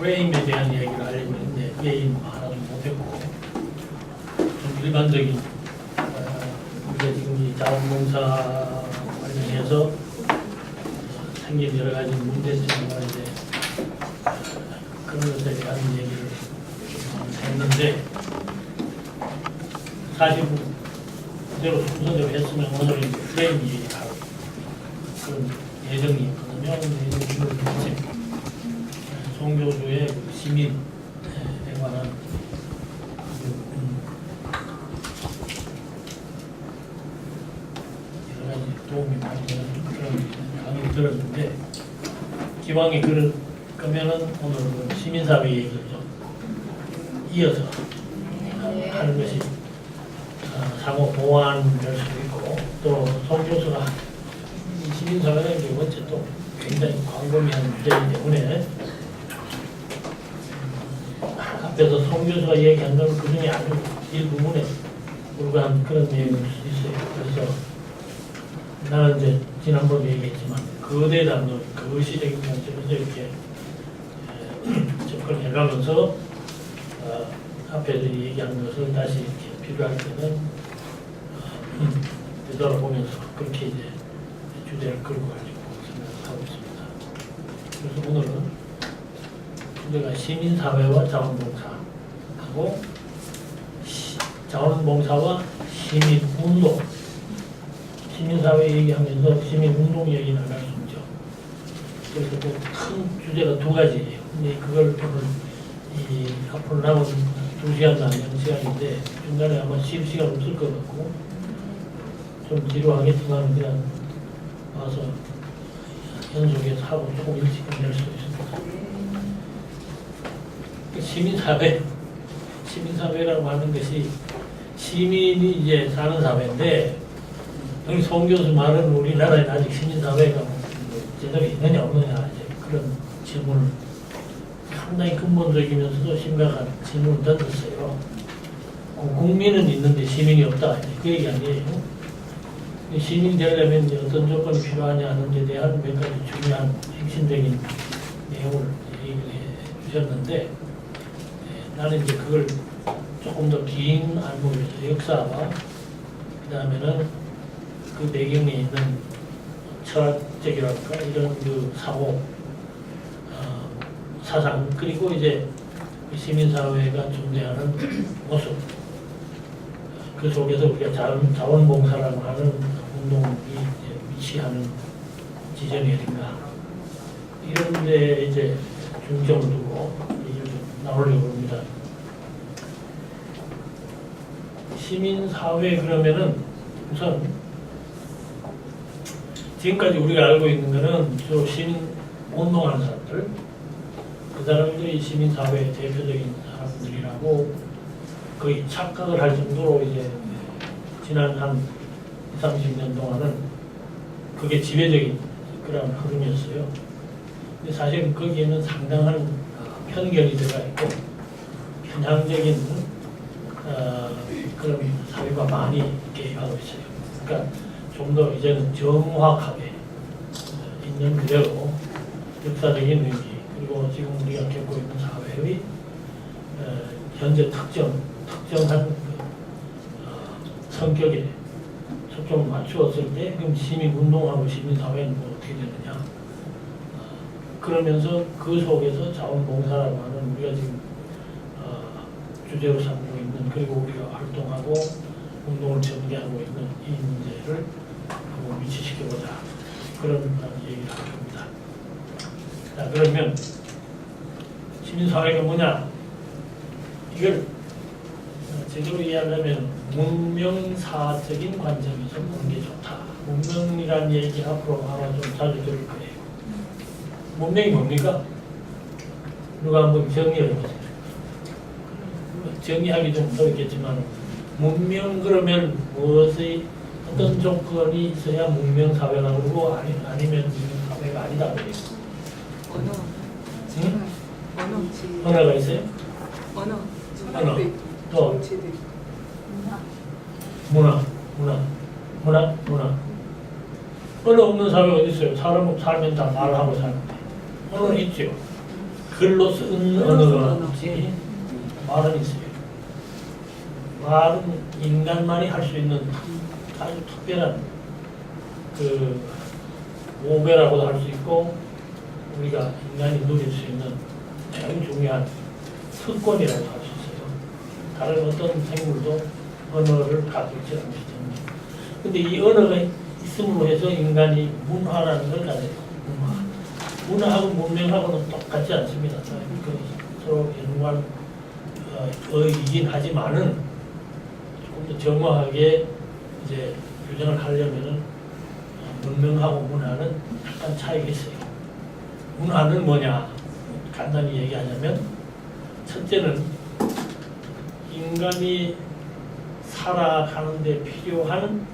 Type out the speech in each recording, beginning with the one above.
프레임에 대한 얘기를 하려고 했는데 그 얘기는 하나도 못했고 좀 일반적인 우리가 지금 이 자원봉사 관련해서 생긴 여러 가지 문제점과 이제 그런 것에 대한 얘기를 했는데 사실 그대로 순서대로 했으면 오늘 이제 프레임 얘기하고 그런 예정이 있거든요. 근데 송 교수의 시민에 관한 여러 가지 도움이 많이 되는 그런 강의를 들었는데 기왕에 그럴 거면은 오늘 시민사회 얘기를 좀 이어서 하는 것이 상호 보완될 수 있고 또 송 교수가 시민사회는 이제 원체 또 굉장히 광범위한 주제이기 때문에 앞에서 송 교수가 얘기한 건 그중에 아주 일부분에 불과한 그런 내용일 수 있어요. 그래서 나는 이제 지난번에 얘기했지만 거대담론, 거시적인 관점에서 이렇게 접근해가면서 앞에서 얘기한 것을 다시 이렇게 필요할 때는 되돌아보면서 그렇게 이제 주제를 끌고 가지고 생각하고 있습니다. 그래서 오늘은 우리가 시민사회와 자원봉사하고 자원봉사와 시민운동 시민사회 얘기하면서 시민운동 얘기는 안 할 수 없죠. 그래서 큰 주제가 두 가지예요. 근데 그걸 오늘 앞으로 남은 2시간 반 0시간인데 중간에 아마 쉴 시간 없을 것 같고 좀 지루하겠지만 그냥 와서 연속해서 하고 조금 일찍 끝낼 수도 있습니다. 시민사회라고 하는 것이 시민이 이제 사는 사회인데 여기 송 교수 말은 우리나라에 아직 시민사회가 제대로 있느냐 없느냐 이제 그런 질문을 상당히 근본적이면서도 심각한 질문을 던졌어요. 국민은 있는데 시민이 없다 그 얘기 아니에요. 시민이 되려면 이제 어떤 조건이 필요하냐 하는 데 대한 몇 가지 중요한 핵심적인 내용을 얘기를 해 주셨는데 나는 이제 그걸 조금 더 긴 안목에서 역사와 그 다음에는 그 배경에 있는 철학적이랄까 이런 그 사고 사상 그리고 이제 시민사회가 존재하는 모습 그 속에서 우리가 자원봉사라고 하는 운동이 위치하는 지점이 어딘가 이런 데 이제 중점을 두고 얘기를 나오려고 합니다. 시민사회 그러면은 우선 지금까지 우리가 알고 있는 거는 주로 시민 운동하는 사람들 그 사람들이 시민사회의 대표적인 사람들이라고 거의 착각을 할 정도로 이제 지난 한 30년 동안은 그게 지배적인 그런 흐름이었어요. 근데 사실 거기에는 상당한 편견이 들어가 있고 편향적인 그런 사회가 많이 개입하고 있어요. 그러니까 좀 더 이제는 정확하게 있는 그대로 역사적인 의미 그리고 지금 우리가 겪고 있는 사회의 현재 특정한 성격에 초점을 맞추었을 때 그럼 시민운동하고 시민사회는 뭐 어떻게 되느냐 그러면서 그 속에서 자원봉사라고 하는 우리가 지금 주제로 삼고 있는 그리고 우리가 활동하고 운동을 전개하고 있는 이 문제를 한번 위치시켜보자 그런 얘기를 합니다. 자 그러면 시민사회가 뭐냐 이걸 제대로 이해하려면 문명사적인 관점에서 보는 게 좋다. 문명이라는 얘기 앞으로 아마 좀 자주 들을 거예요. 문명이 뭡니까? 누가 한번 정리해 보세요. 정리하기 좀 어렵겠지만 문명 그러면 무엇의 어떤 조건이 있어야 문명사회가 그러고 아니면 문명사회가 아니다 그래요. 언어. 응? 언어가 있어요? 언어. 또 문화. 언어 없는 사회 어디 있어요? 사람 살면 다 말하고 사는데 언어는 있죠. 글로 쓴 언어가 없지 말은 있어요. 말은 인간만이 할 수 있는 아주 특별한 그 모배라고도 할 수 있고 우리가 인간이 누릴 수 있는 매우 중요한 특권이라고 할 수 있어요. 다른 어떤 생물도 언어를 가지고 있지 않기 때문에. 근데 이 언어가 있음으로 해서 인간이 문화라는 걸 가져요. 문화하고 문명하고는 똑같지 않습니다. 그 서로 연관이긴 하지만은 조금 더 정확하게 이제 규정을 하려면은 문명하고 문화는 약간 차이가 있어요. 문화는 뭐냐? 간단히 얘기하자면 첫째는 인간이 살아가는데 필요한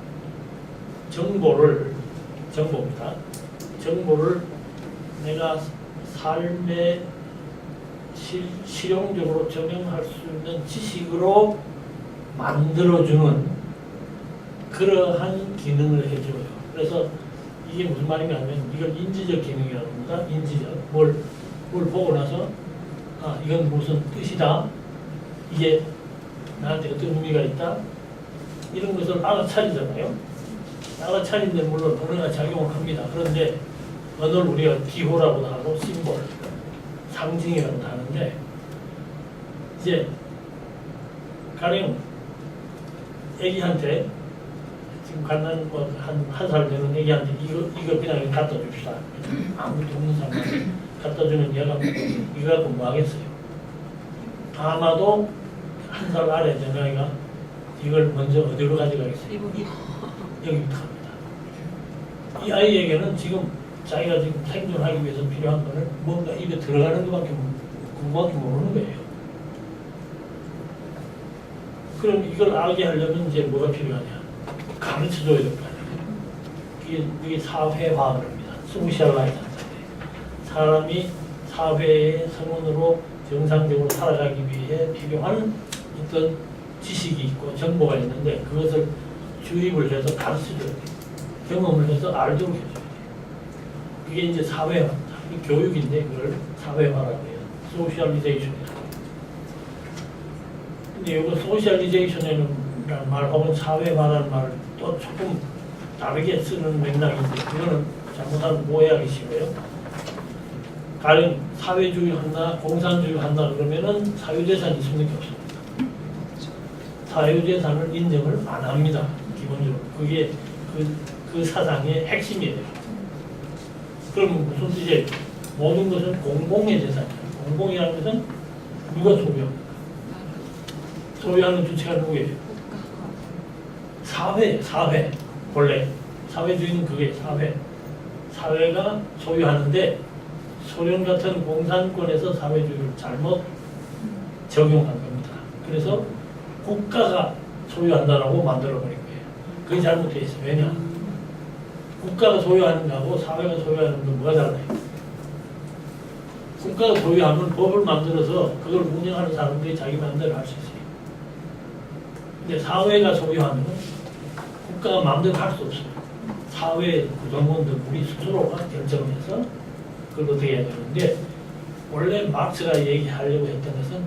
정보입니다. 정보를 내가 삶에 실용적으로 적용할 수 있는 지식으로 만들어주는 그러한 기능을 해줘요. 그래서 이게 무슨 말인가 하면 이걸 인지적 기능이라고 합니다. 인지적. 뭘 보고 나서 아 이건 무슨 뜻이다. 이게 나한테 어떤 의미가 있다. 이런 것을 알아차리잖아요. 알아차리는데 물론 언어가 작용을 합니다. 그런데 언어를 우리가 기호라고도 하고 심볼, 상징이라고도 하는데 이제 가령 애기한테 지금 간단 한 살 되는 애기한테 이거 그냥 갖다 줍시다. 아무것도 없는 상황에 갖다 주면 얘가 이거 갖고 뭐 하겠어요? 아마도 한 살 아래 되는 아이가 이걸 먼저 어디로 가져가겠어요? 여기부터 합니다. 이 아이에게는 지금 자기가 지금 생존하기 위해서 필요한 거는 뭔가 입에 들어가는 것밖에 모르는 거예요. 그럼 이걸 알게 하려면 이제 뭐가 필요하냐? 가르쳐줘야 될 거 아니에요. 이게 사회화를 합니다. 소셜라이즈한 사람이 사회의 성원으로 정상적으로 살아가기 위해 필요한 어떤 지식이 있고 정보가 있는데 그것을 주입을 해서 가르쳐줘야 돼요. 경험을 해서 알도록 해줘야 돼요. 그게 이제 사회화입니다. 교육인데 그걸 사회화라고 해요. 소셜리제이션이라고 해요. 근데 이거 소셜리제이션이라는 말 혹은 사회화라는 말을 또 조금 다르게 쓰는 맥락인데 그거는 잘못하면 오해하기 쉬워요. 가령 사회주의 한다, 공산주의 한다 그러면은 사유재산이 있을 게 없습니다. 사유재산을 인정을 안 합니다. 기본적으로. 그게 그 사상의 핵심이에요. 그럼 무슨 뜻이에요? 모든 것은 공공의 재산이에요. 공공이라는 것은 누가 소유합니까? 소유하는 주체가 누구예요? 사회. 본래 사회주의는 그게 사회가 소유하는데 소련 같은 공산권에서 사회주의를 잘못 적용한 겁니다. 그래서 국가가 소유한다라고 만들어버린 거예요. 그게 잘못되어 있어요. 왜냐? 국가가 소유하는 거하고 사회가 소유하는 건 뭐가 달라요? 국가가 소유하면 법을 만들어서 그걸 운영하는 사람들이 자기 마음대로 할 수 있어요. 근데 사회가 소유하면 국가가 마음대로 할 수 없어요. 사회 구성원들 우리 스스로가 결정해서 그걸 어떻게 해야 되는데 원래 마르크스가 얘기하려고 했던 것은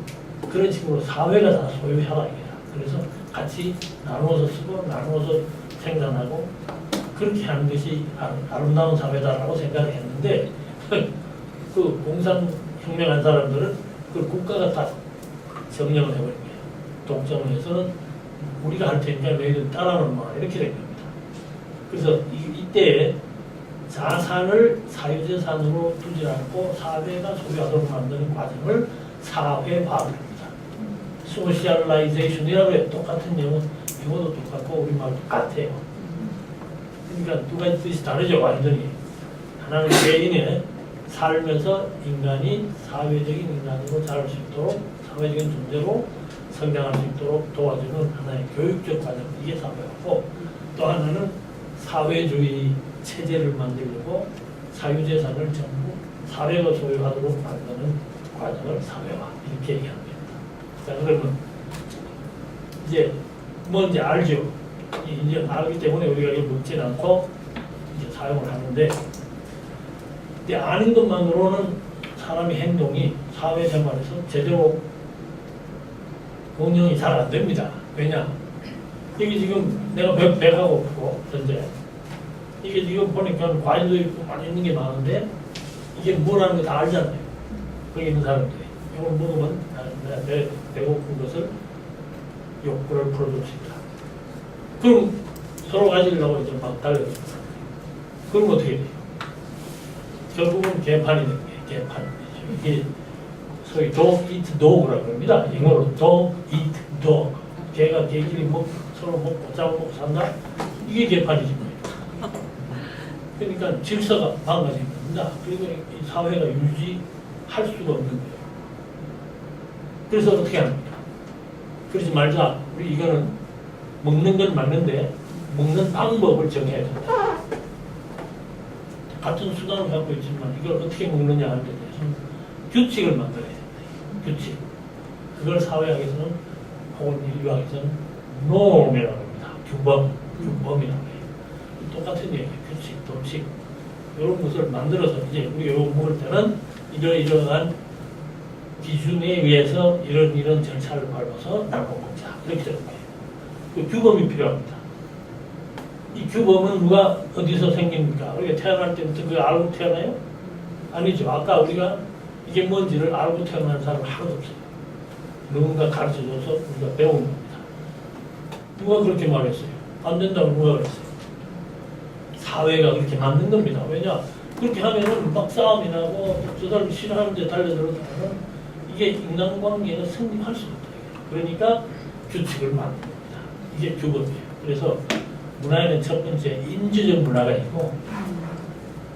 그런 식으로 사회가 다 소유하라 이거야. 그래서 같이 나누어서 쓰고 나누어서 생산하고 그렇게 하는 것이 아름다운 사회다라고 생각을 했는데 그 공산혁명한 사람들은 그 국가가 다 점령을 해버린 거예요. 독점을 해서는 우리가 할 테니까 너희들 따라오는 마 이렇게 된 겁니다. 그래서 이때 자산을 사유재산으로 두지 않고 사회가 소유하도록 만드는 과정을 사회화합니다. 소셜라이제이션이라고 해요. 똑같은 영어도 똑같고 우리말도 똑같아요. 그러니까 두 가지 뜻이 다르죠. 완전히. 하나는 개인의 살면서 인간이 사회적인 인간으로 자랄 수 있도록 사회적인 존재로 성장할 수 있도록 도와주는 하나의 교육적 과정, 이게 사회화고 또 하나는 사회주의 체제를 만들려고 사유재산을 전부 사회가 소유하도록 만드는 과정을 사회화 이렇게 얘기합니다. 자 그러면 이제 뭔지 알죠? 이제 알기 때문에 우리가 이걸 묻지 않고 이제 사용을 하는데 근데 아는 것만으로는 사람의 행동이 사회생활에서 제대로 운영이 잘 안 됩니다. 왜냐? 이게 지금 내가 배가 고프고 현재 이게 지금 보니까 과일도 있고 많이 있는 게 많은데 이게 뭐라는 거 다 알잖아요. 거기 있는 사람들이 이걸 먹으면 내가 배고픈 것을 욕구를 풀어줄 수 있다. 그럼 서로 가지려고 이제 막 달려듭니다. 그럼 어떻게 돼요? 결국은 개판이 되는 게 개판이죠. 이게 소위 dog eat dog라고 합니다. 영어로 dog eat dog. 개가 개끼리 서로 먹고 잡아먹고 산다? 이게 개판이지 뭐예요. 그러니까 질서가 망가진 겁니다. 그리고 이 사회가 유지할 수가 없는 거예요. 그래서 어떻게 합니까? 그러지 말자. 우리 이거는 먹는 건 맞는데 먹는 방법을 정해야 된다. 같은 수단을 갖고 있지만 이걸 어떻게 먹느냐 하는 데 대해서는 규칙을 만들어야 된다. 규칙. 그걸 사회학에서는 혹은 인류학에서는 norm이라고 합니다. 규범이라고 해요. 똑같은 얘기예요. 규칙, 법칙 이런 것을 만들어서 이제 우리가 이거 먹을 때는 이러이러한 기준에 의해서 이런 절차를 밟아서 나눠 먹자. 이렇게 되는 거예요. 그 규범이 필요합니다. 이 규범은 누가 어디서 생깁니까? 우리가 태어날 때부터 그걸 알고 태어나요? 아니죠. 아까 우리가 이게 뭔지를 알고 태어난 사람은 하나도 없어요. 누군가 가르쳐줘서 우리가 배운 겁니다. 누가 그렇게 말했어요? 안 된다고 누가 그랬어요? 사회가 그렇게 만든 겁니다. 왜냐? 그렇게 하면은 막 싸움이 나고 저 사람이 싫어하는데 달려들어서 이게 인간관계가 성립할 수 없다. 그러니까 규칙을 만든 겁니다. 이게 규범이에요. 그래서 문화에는 첫 번째 인지적 문화가 있고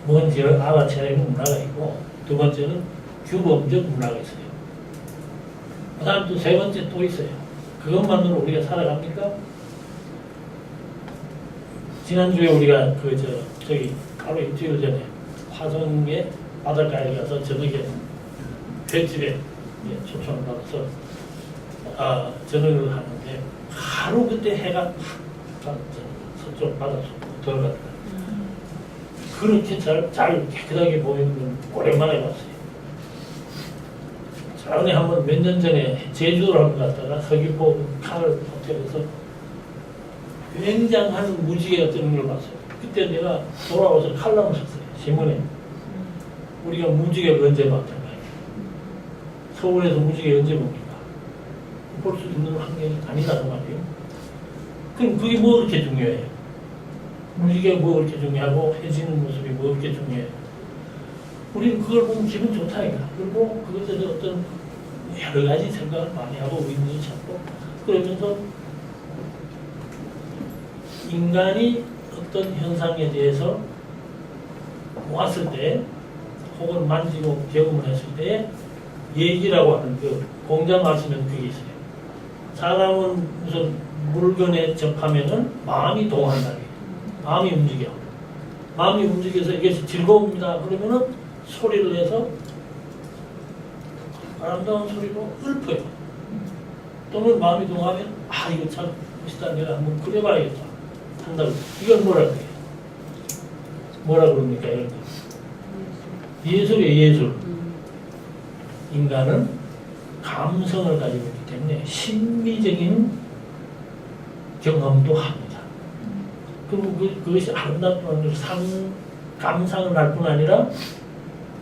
뭔지를 알아채야 하는 문화가 있고 두 번째는 규범적 문화가 있어요. 그 다음 또 세 번째 또 있어요. 그것만으로 우리가 살아갑니까? 지난주에 우리가 저기 바로 일주일 전에 화성의 바닷가에 가서 저녁에 횟집에 초청을 받아서 저녁을 하는데 하루 그때 해가 서쪽 바닷속으로 들어갔다. 그렇게 잘 깨끗하게 보이는 건 오랜만에 봤어요. 전에 한번 몇 년 전에 제주도를 한번 갔다가 서귀포 칼 호텔에서 굉장한 무지개가 뜨는 걸 봤어요. 그때 내가 돌아와서 칼럼을 썼어요. 신문에. 우리가 무지개를 언제 봤단 말이에요. 서울에서 무지개 언제 봅니까? 볼 수 있는 환경이 아니라고 말이에요. 그럼 그게 뭐 그렇게 중요해요? 무지개가 뭐 그렇게 중요하고 해지는 모습이 뭐 그렇게 중요해요? 우리는 그걸 보면 기분 좋다니까. 그리고 그것에 대해서 어떤 여러 가지 생각을 많이 하고 의미를 찾고 그러면서 인간이 어떤 현상에 대해서 왔을 때 혹은 만지고 경험을 했을 때 얘기라고 하는 그 공자 말씀에는 그게 있어요. 사람은 무슨 물건에 접하면은 마음이 동한다. 마음이 움직여. 마음이 움직여서 이게 즐거웁니다. 그러면은 소리를 내서 아름다운 소리로 읊어요. 또는 마음이 동하면 이거 참 멋있다. 내가 한번 그려봐야겠다. 한다고. 이건 뭐라고 해요? 뭐라 그럽니까? 이런 거. 예술이에요, 예술. 인간은 감성을 가지고 있기 때문에 신비적인 경험도 합니다. 그리고 그것이 아름답고 감상을 할 뿐 아니라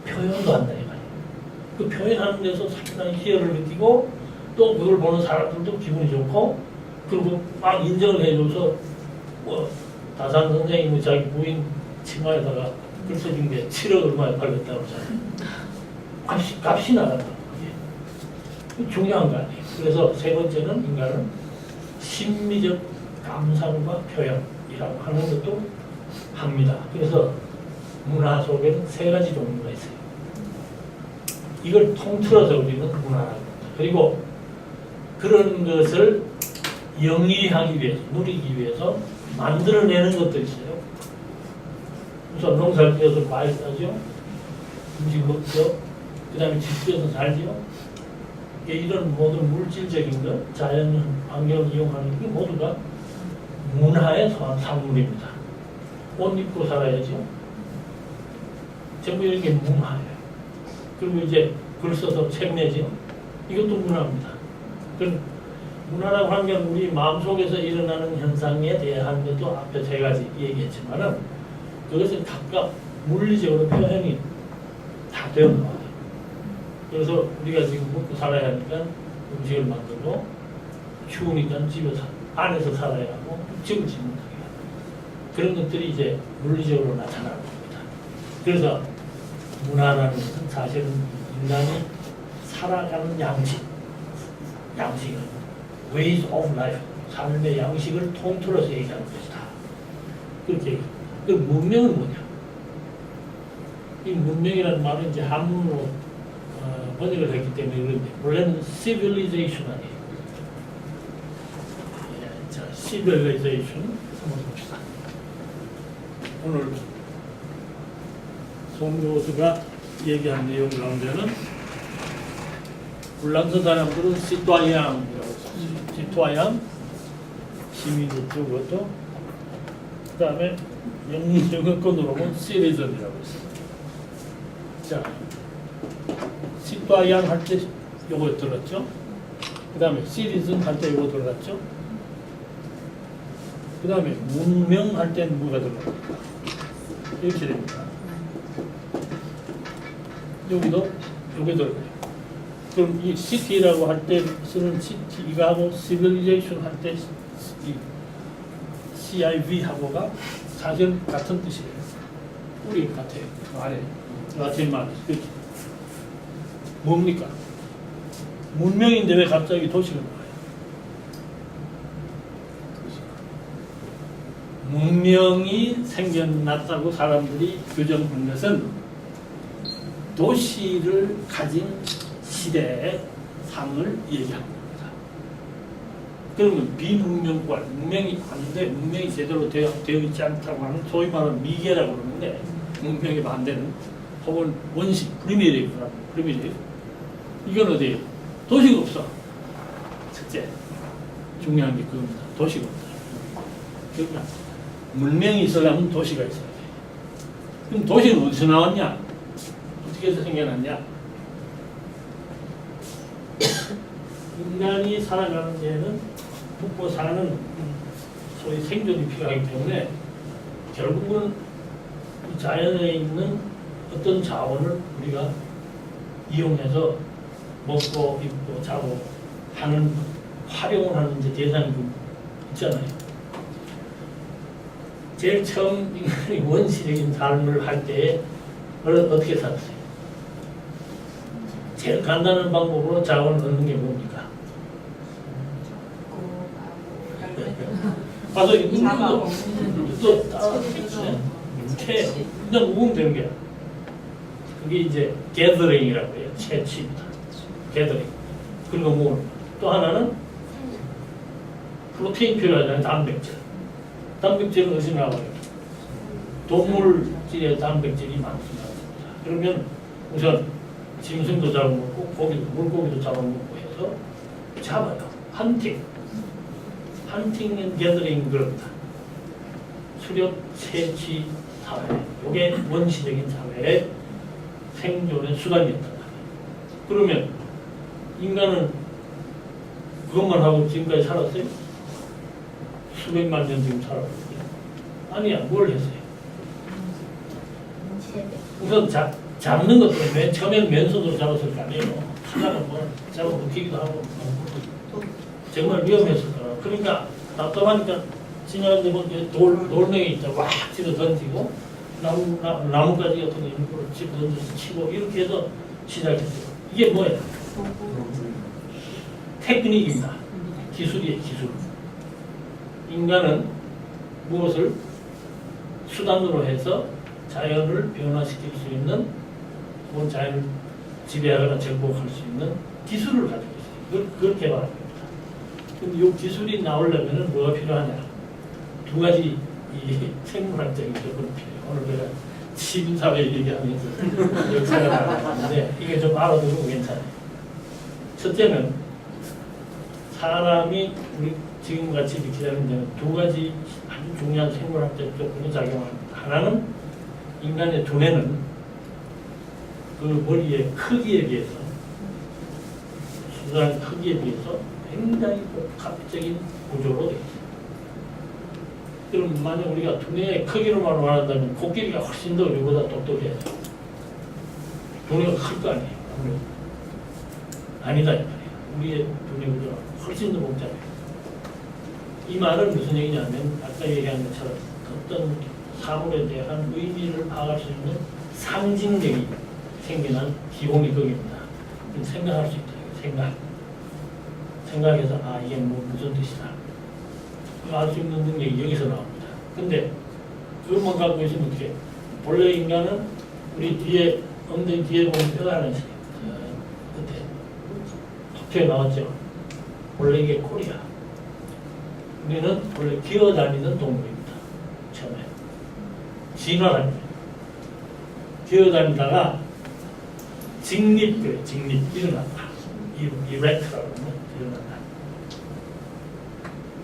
표현도 한다. 이 말이에요. 그 표현하는 데서 상당히 희열을 느끼고 또 그걸 보는 사람들도 기분이 좋고 그리고 막 인정을 해줘서 다산 선생님이 자기 부인 치마에다가 글 써준 게 7억 얼마에 팔렸다고 하잖아요. 값이 나간다. 그게 중요한 거 아니에요. 그래서 세 번째는 인간은 심미적 감상과 표현이라고 하는 것도 합니다. 그래서 문화 속에는 세 가지 종류가 있어요. 이걸 통틀어서 우리는 문화라고 합니다. 그리고 그런 것을 영위하기 위해서, 누리기 위해서 만들어내는 것도 있어요. 우선 농사를 지어서 과일 따죠. 음식 먹죠. 그 다음에 집 지어서 살죠. 이런 모든 물질적인 것, 자연 환경을 이용하는 게 모두가 문화에 소한 산물입니다. 옷 입고 살아야죠. 전부 이런 게 문화예요. 그리고 이제 글 써서 책 내지. 이것도 문화입니다. 그 문화라고 하는 게 우리 마음속에서 일어나는 현상에 대한 것도 앞에 세 가지 얘기했지만은 그것은 각각 물리적으로 표현이 다 되어 나와요. 그래서 우리가 지금 먹고 살아야 하니까 음식을 만들고 추우니까 집에서 안에서 살아야 하고 집을 짓는 거예요. 그런 것들이 이제 물리적으로 나타나는 겁니다. 그래서 문화라는 것은 사실은 인간이 살아가는 양식은 ways of life, 삶의 양식을 통틀어서 얘기하는 것이다. 그렇게 얘기해요. 그 문명은 뭐냐? 이 문명이라는 말은 이제 한문으로 번역을 했기 때문에 그런데 원래는 civilization 아니에요. 자, civilization 한번 봅시다. 오늘 송 교수가 얘기한 내용 가운데는 불란서 사람들은 시토아양이라고 했어요. 시토아양 시민이죠, 그것도. 그 다음에 영어권으로 보면 시리즌이라고 했어요. 자, 시토아양 할 때 요거 들었죠? 그 다음에 시리즌 할 때 요거 들어갔죠? 그 다음에 문명 할 때는 뭐가 들어갑니까? 이렇게 됩니다. 여기도 요게 들어가요. 그럼 이 시티라고 할 때 쓰는 시티 이거하고 시빌리제이션 할 때 이 CIV하고가 사실 같은 뜻이에요. 우리 같아요. 말에 라틴 말. 뭡니까? 문명인데 왜 갑자기 도시가 나와요? 문명이 생겨났다고 사람들이 규정한 것은 도시를 가진 시대의 상을 얘기하는 겁니다. 그러면 비문명과 문명이 안 돼, 문명이 제대로 되어 있지 않다고 하는 소위 말하는 미개라고 그러는데 문명에 반대는 혹은 원시, 프리미티브. 이건 어디에요? 도시가 없어. 첫째, 중요한 게 그겁니다. 도시가 없다. 그러니까 문명이 있으려면 도시가 있어야 돼. 그럼 도시는 어디서 나왔냐? 어떻게 해서 생겨났냐? 인간이 살아가는 데에는 먹고 사는 소위 생존이 필요하기 때문에 결국은 이 자연에 있는 어떤 자원을 우리가 이용해서 먹고 입고 자고 하는 활용을 하는 이제 대상이 있잖아요. 제일 처음 인간이 원시적인 삶을 할 때에 어떻게 살았어요? 제일 간단한 방법으로 자원을 얻는 게 뭡니까? 가서 또 캐, 그냥 먹으면 되는 거야. 그게 이제 게더링이라고 해요. 채취입니다. 게더링. 그리고 뭐 또 하나는 프로테인 필요하잖아요. 단백질. 단백질은 어디서 나와요? 동물질의 단백질이 많습니다. 그러면 우선 짐승도 잡아먹고 고기도, 물고기도 잡아먹고 해서 잡아요. 헌팅 앤 게더링 그럽니다. 수렵, 채취 사회. 이게 원시적인 사회의 생존의 수단이었다. 그러면 인간은 그것만 하고 지금까지 살았어요? 수백만 년 지금 살아왔어요. 아니야, 뭘 했어요? 우선 잡는 것도 맨 처음엔 맨손으로 잡았을 거 아니에요. 하다가 뭐 잡아먹기도 하고 정말 위험했을 거라. 그러니까 답답하니까 지나가는데 뭐 돌멩이 있다 와 집어 던지고 나무가지 같은 거 일부러 집어 던져서 치고 이렇게 해서 시작했어요. 이게 뭐예요? 테크닉입니다. 기술이에요, 기술. 인간은 무엇을 수단으로 해서 자연을 변화시킬 수 있는 혹은 자연을 지배하거나 정복할 수 있는 기술을 가지고 있어요. 그걸 개발한 겁니다. 그럼 이 기술이 나오려면 뭐가 필요하냐? 두 가지 이 생물학적인 조건이 필요해요. 오늘 제가 시민사회 얘기하면서 역사가 나왔는데 이게 좀 알아두고 괜찮아요. 첫째는 사람이 우리 지금같이 이렇게 되는 데는 두 가지 아주 중요한 생물학적 조건이 작용합니다. 하나는 인간의 두뇌는 그 머리의 크기에 비해서 수술한 크기에 비해서 굉장히 복합적인 구조로 되어 있어요. 그럼 만약 우리가 두뇌의 크기로만 말한다면 코끼리가 훨씬 더 우리보다 똑똑해요. 두뇌가 클 거 아니에요. 아무래도. 아니다 이 말이에요. 우리의 두뇌보다 훨씬 더 복잡해요. 이 말은 무슨 얘기냐면 아까 얘기한 것처럼 어떤 사물에 대한 의미를 파악할 수 있는 상징력이 생겨난 기본이 거기입니다. 생각할 수 있다. 생각해서 아 이게 뭐 무슨 뜻이다. 알 수 있는 능력이 여기서 나옵니다. 근데 그것만 갖고 있으면 어떻게? 본래 인간은 우리 뒤에 엉덩이 뒤에 보면 뼈가 하나 있어요. 끝에 톡에 나왔죠. 원래 이게 꼬리야. 우리는 원래 기어다니는 동물입니다. 처음에 진화랍니다. 기어다니다가 직립 그래. 직립 일어났다. 이렉트라고 하면 일어났다.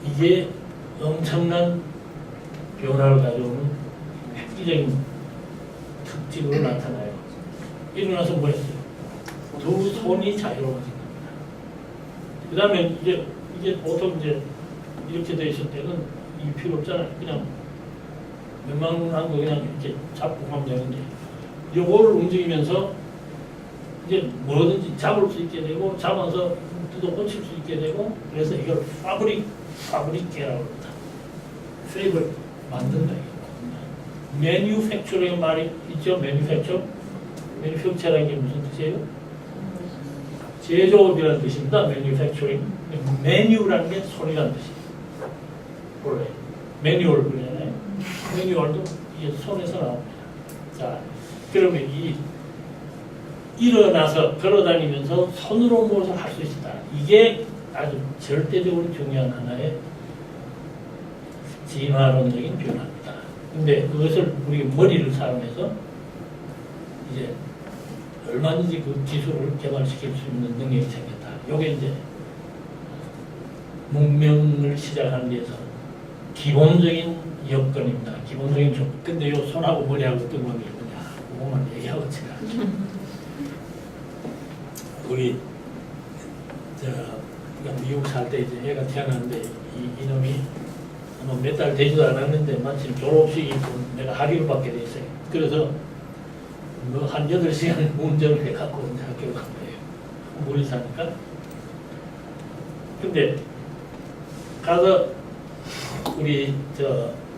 이게 엄청난 변화를 가져오는 획기적인 특징으로 나타나요. 일어나서 뭐 했어요? 두 손이 자유로워진 겁니다. 그 다음에 이게 보통 이제 이렇게 돼 있을 때는 이 필요 없잖아요. 그냥 웬만한 거 그냥 이렇게 잡고 가면 되는데 요거를 움직이면서 이제 뭐든지 잡을 수 있게 되고 잡아서 뜯어 고칠 수 있게 되고 그래서 이걸 파브리케라고 합니다. 쉐입을 만든다 이거. 매뉴팩처링 말이 있죠. 매뉴팩처라는 게 무슨 뜻이에요? 제조업이라는 뜻입니다. 매뉴팩처링. 메뉴라는 게 손이라는 뜻이에요. 원래 매뉴얼 그러잖아요. 매뉴얼도 이게 손에서 나옵니다. 자, 그러면 이 일어나서 걸어다니면서 손으로 무엇을 할 수 있다. 이게 아주 절대적으로 중요한 하나의 진화론적인 변화입니다. 근데 그것을 우리 머리를 사용해서 이제 얼마든지 그 기술을 개발시킬 수 있는 능력이 생겼다. 이게 이제 문명을 시작하는 데서 기본적인 여건입니다. 기본적인 조건. 근데 요 손하고 머리하고 어떤 관계가 뭐냐? 그거만 얘기하고 제가 우리 그러니까 미국 살 때 이제 애가 태어났는데 이놈이 몇 달 되지도 않았는데 마침 졸업식이 있고 내가 학위를 받게 돼 있어요. 그래서 뭐 한 8시간 운전을 해갖고 이제 학교를 간 거예요. 물이 사니까. 근데 가서 우리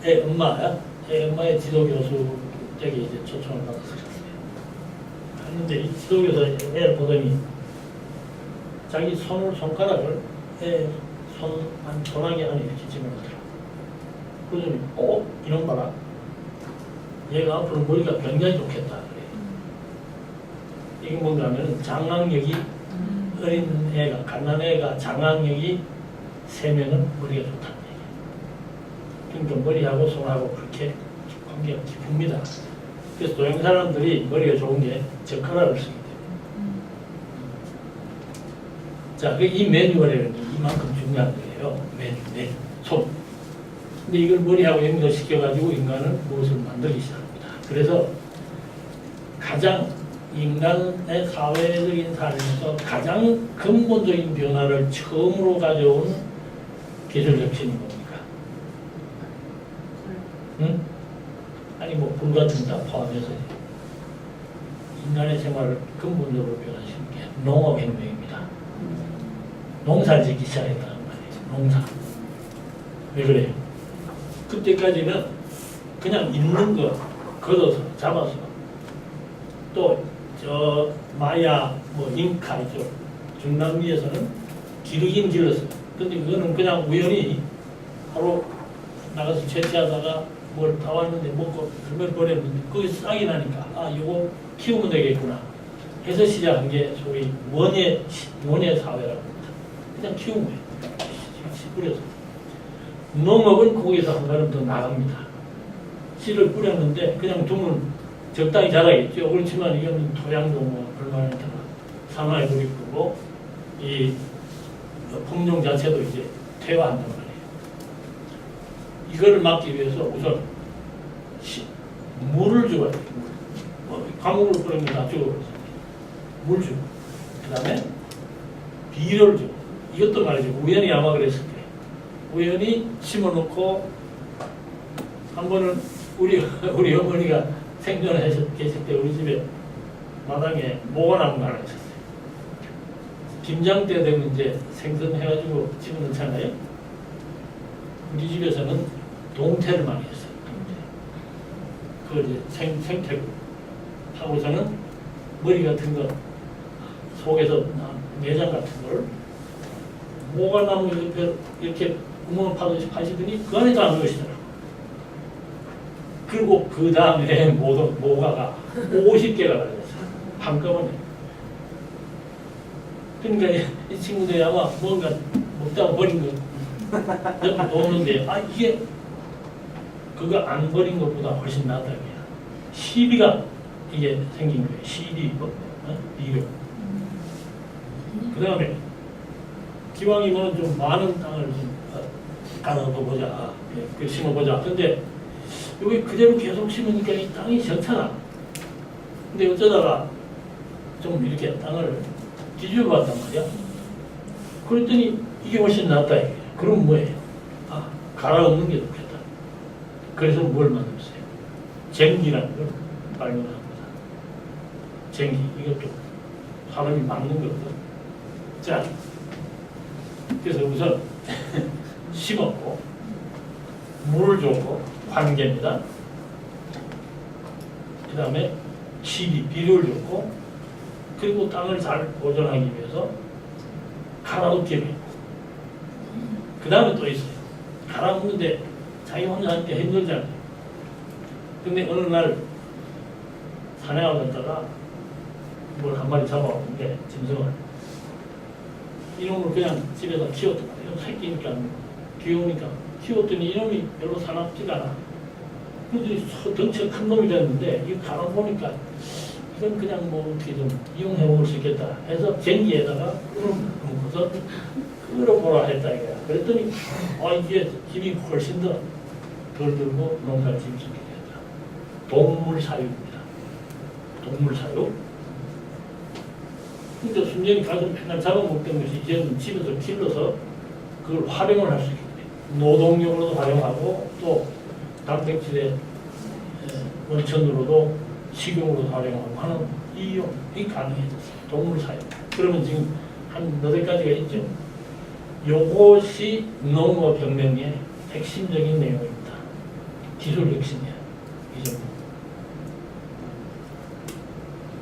애 엄마의 지도교수 댁에 이제 초청을 받아서 갔어요. 갔는데 이 지도교수 애를 보더니 자기 손가락을 애 손 한 전화기 안에 이렇게 집어넣더라고. 그러더니 이놈 봐라. 얘가 앞으로 머리가 굉장히 좋겠다. 그래. 이게 뭔가 하면 장악력이 어린 애가 갓난애가 장악력이 세면은 머리가 좋다는 얘기예요. 그러니까 머리하고 손하고 그렇게 관계가 깊습니다. 그래서 도형 사람들이 머리가 좋은 게 젓가락을 쓰기 때문에. 자, 이 매뉴얼이라는 게 이만큼 중요한 거예요. 매뉴, 손. 근데 이걸 머리하고 연결시켜가지고 인간은 무엇을 만들기 시작합니다. 그래서 가장 인간의 사회적인 삶에서 가장 근본적인 변화를 처음으로 가져온 기술 혁신이 뭡니까? 응? 아니 뭐 불 같은 거 다 포함해서 인간의 생활을 근본적으로 변화시킨 게 농업혁명입니다. 농사를 짓기 시작했다는 말이에요. 농사. 왜 그래요? 그때까지는 그냥 있는 거 걷어서 잡아서 또 마야 뭐 잉카 있죠. 중남미에서는 기르긴 길렀어요. 근데 그거는 그냥 우연히 하루 나가서 채취하다가 뭘 다 왔는데 먹고 그걸 버렸는데 거기 싹이 나니까 이거 키우면 되겠구나 해서 시작한 게 소위 원예 사회라고 합니다. 그냥 키운 거예요. 씨 뿌려서. 농업은 거기서 한 걸음 더 나갑니다. 씨를 뿌렸는데 그냥 두면 적당히 자라겠죠. 그렇지만 이건 토양도 뭐 얼마나 산화에 물이 끄고 이 품종 자체도 이제 퇴화한단 말이에요. 이거를 막기 위해서 우선 물을 줘야 돼요. 과목을 뿌리면 다 죽어버렸어요. 물 주고, 그 다음에 비료를 주고, 이것도 말이죠. 우연히 아마 그랬을 때. 우연히 심어놓고, 한 번은 우리 어머니가 생전에 계실 때 우리 집에 마당에 모과나무가 하나 있었어요. 김장 때 되면 이제 생선해가지고 집어넣잖아요. 우리 집에서는 동태를 많이 했어요. 동태. 그걸 이제 생태로 하고서는 머리 같은 거 속에서 난 내장 같은 걸 모과나무 옆에 이렇게 구멍을 파시더니 그 안에 다 넣으시더라고요. 그리고 그 다음에 모과가 50개가 달렸어요. 한꺼번에. 그러니까 이 친구들이 아마 뭔가 먹다가 버린 거 옆에 놓는데, 아, 이게 그거 안 버린 것보다 훨씬 낫다. 시비가 이게 생긴 거예요. 시비, 비료. 그 다음에 기왕이면 좀 많은 땅을 좀 가둬 보자. 그 심어보자. 근데 여기 그대로 계속 심으니까 이 땅이 좋잖아. 근데 어쩌다가 좀 이렇게 땅을 뒤집어 봤단 말이야. 그랬더니 이게 훨씬 낫다. 이게. 그럼 뭐예요? 아, 갈아엎는 게 좋겠다. 그래서 뭘 만들었어요? 쟁기라는 걸 발명한 거다. 쟁기. 이것도 사람이 막는 거거든. 자, 그래서 우선 심었고, 물을 줬고, 관계입니다. 그 다음에 비료를 줬고, 그리고 땅을 잘 보존하기 위해서 갈아엎게 해요. 그 다음에 또 있어요. 갈아엎는데 자기 혼자 하니까 힘들잖아요. 근데 어느 날 사냥하고 갔다가 뭘 한 마리 잡아왔는데, 짐승을. 이놈을 그냥 집에서 키웠단 말이에요. 새끼니까 귀여우니까 키웠더니 이놈이 별로 사납지가 않아. 그래서 덩치가 큰 놈이 됐는데 이거 갈아보니까 이건 그냥 뭐 어떻게 좀 이용해 먹을 수 있겠다 해서 쟁기에다가 묶어서 끌어보라 했다 이거야. 그랬더니 이게 힘이 훨씬 더 덜 들고 농사를 지을 수 있게 됐다. 동물 사육입니다. 동물 사육. 근데 순전히 가서 맨날 잡아먹던 것이 이제는 집에서 길러서 그걸 활용을 할 수 있게 돼요. 노동력으로도 활용하고 또 단백질의 원천으로도 식용으로도 활용하고 하는 이용이 가능해졌어요. 동물 사육. 그러면 지금 한 너댓 가지가 있죠. 요것이 농어병명의 핵심적인 내용입니다. 기술 혁신이야. 이 정도.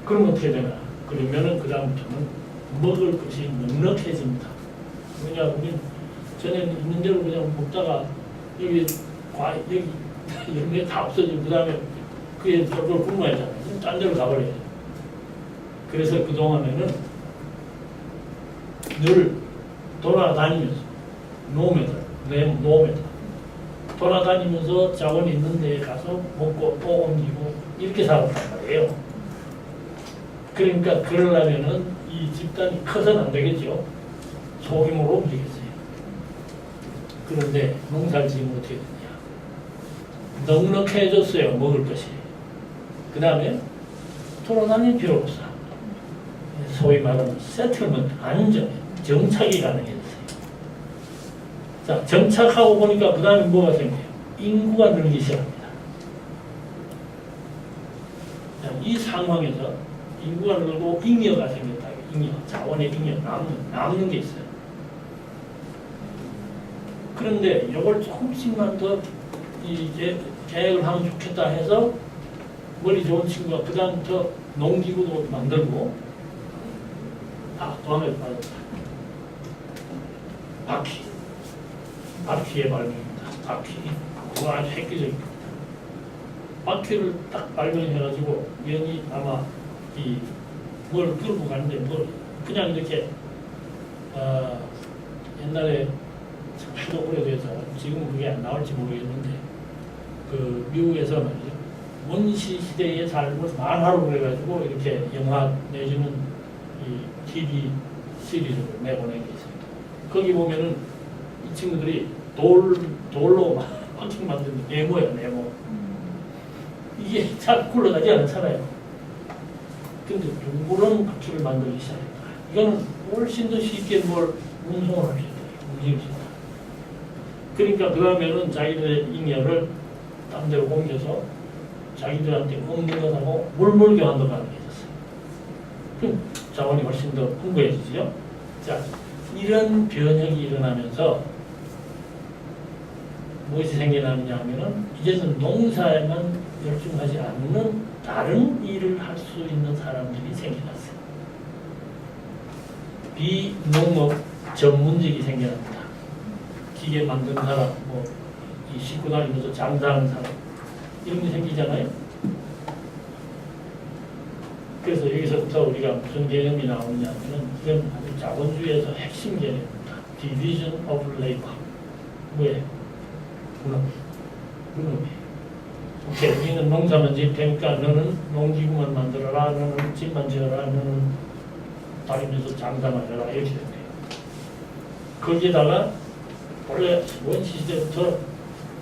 그럼 어떻게 되나? 그러면은 그 다음부터는 먹을 것이 넉넉해집니다. 왜냐, 우린 전에는 있는 대로 그냥 먹다가 여기 열매 다 없어지고 그 다음에 그게 쫄쫄 굶어야 하잖아요. 딴 데로 가버려요. 그래서 그동안에는 늘 돌아다니면서 노매다 돌아다니면서 자원이 있는 데에 가서 먹고 또 옮기고 이렇게 살았단 말이에요. 그러니까 그러려면은 이 집단이 커서는 안 되겠죠. 소규모로 움직였어요. 그런데 농사를 지으면 어떻게 되냐? 넉넉해졌어요. 먹을 것이. 그 다음에 돌아다닐 필요 없어. 소위 말하는 세틀먼트, 안정, 정착이 가능해졌어요. 자, 정착하고 보니까 그 다음에 뭐가 생겨요? 인구가 늘기 시작합니다. 자, 이 상황에서 인구가 늘고 잉여가 생겼다. 잉여, 자원의 잉여, 남는 게 있어요. 그런데 이걸 조금씩만 더 이제 계획을 하면 좋겠다 해서 머리 좋은 친구가 그 다음부터 농기구도 만들고 또 하나 빠졌다. 바퀴의 발명입니다. 바퀴. 그거 아주 획기적입니다. 바퀴를 딱 발명해가지고 연이 아마 뭘 끌고 가는데 뭘 그냥 이렇게 옛날에 하도 오래돼서 지금은 그게 안 나올지 모르겠는데 그 미국에서 말이죠. 원시 시대의 삶을 만화로 그래가지고 이렇게 영화 내주는 이 TV 시리즈를 내보낸 게 있습니다. 거기 보면은 이 친구들이 돌로 바퀴 만드는 네모예요, 네모. 이게 잘 굴러가지 않잖아요. 근데 둥그런 바퀴를 만들기 시작했다. 이건 훨씬 더 쉽게 뭘 운송을 할 수 있다. 움직일 수 있다. 그러니까 그러면은 자기들의 잉여를 딴 데로 옮겨서 자기들한테 없는 것하고 물물 교환도 가능해졌어요. 그럼 자원이 훨씬 더 풍부해지죠. 자, 이런 변혁이 일어나면서 무엇이 생겨나느냐 하면은 이제는 농사에만 열중하지 않는 다른 일을 할 수 있는 사람들이 생겨났어요. 비농업 전문직이 생겨납니다. 기계 만드는 사람, 이 싣고 다니면서 장사하는 사람 이런 게 생기잖아요. 그래서 여기서부터 우리가 무슨 개념이 나오느냐 하면 이건 아주 자본주의에서 핵심 개념입니다. Division of Labor. 뭐예요? 분업이에요. 오케이, 우리는 농사만 짓니까 너는 농기구만 만들어라, 너는 집만 지어라, 너는 다니면서 장사만 해라 이렇게 됩니다. 거기에다가 원래 원시 시대부터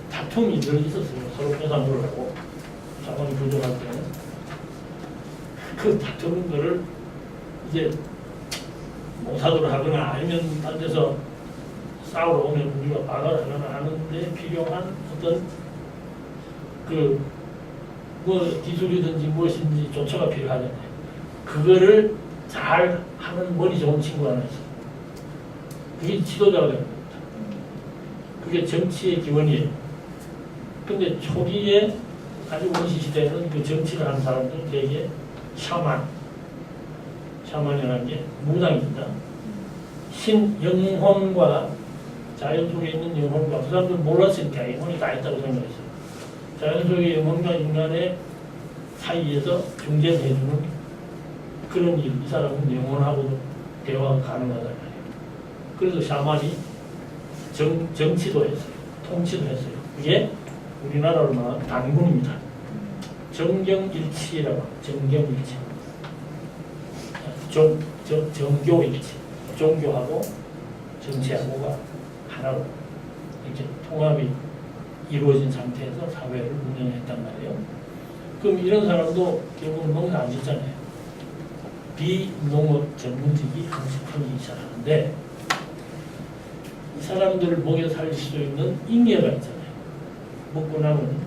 다툼이 늘 있었어요. 서로 뺏어먹으려고 하고 자본이 부족할 때는 그 다투는 거를 이제 모사도를 하거나 아니면 딴 데서 싸우러 오면 우리가 막아를 하거나 하는데 필요한 어떤 뭐 기술이든지 무엇인지 조처가 필요하잖아요. 그거를 잘 하는 머리 좋은 친구 하나 있어요. 그게 지도자가 되는 겁니다. 그게 정치의 기원이에요. 근데 초기에 아주 원시 시대에는 그 정치를 하는 사람들은 되게 샤만이라는 게 무당입니다. 영혼과 자연 속에 있는 영혼과 그 사람들은 몰랐으니까 영혼이 다 있다고 생각했어요. 자연 속의 영혼과 인간의 사이에서 중재를 해주는 그런 일, 이 사람은 영혼하고도 대화가 가능하단 말이에요. 그래서 샤만이 정치도 했어요. 통치도 했어요. 그게 우리나라로 말하면 단군입니다. 정경일치라고 합니다. 정경일치. 정교일치. 종교하고 정치하고가 하나로 이렇게 통합이 이루어진 상태에서 사회를 운영했단 말이에요. 그럼 이런 사람도 결국은 농사 안 짓잖아요. 비농업 전문직이 하기 시작하는데 이 사람들을 먹여 살릴 수 있는 잉여가 있잖아요. 먹고 남은.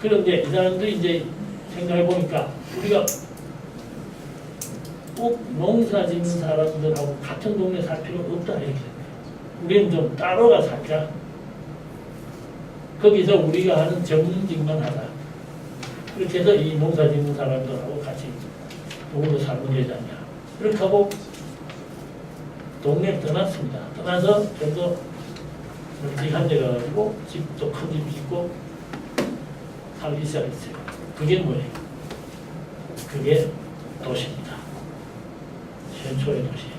그런데 이 사람들이 이제 생각해 보니까 우리가 꼭 농사 짓는 사람들하고 같은 동네 살 필요가 없다 이렇게 됩니다. 우리는 좀 따로가 살자. 거기서 우리가 하는 전문직만 하자. 그렇게 해서 이 농사 짓는 사람들하고 같이 도구로 살면 되지 않냐. 이렇게 하고 동네를 떠났습니다. 떠나서 좀 더 널찍한 데 가가지고 집도 큰 집 짓고 살기 시작했어요. 그게 뭐예요? 그게 도시입니다. 최초의 도시예요.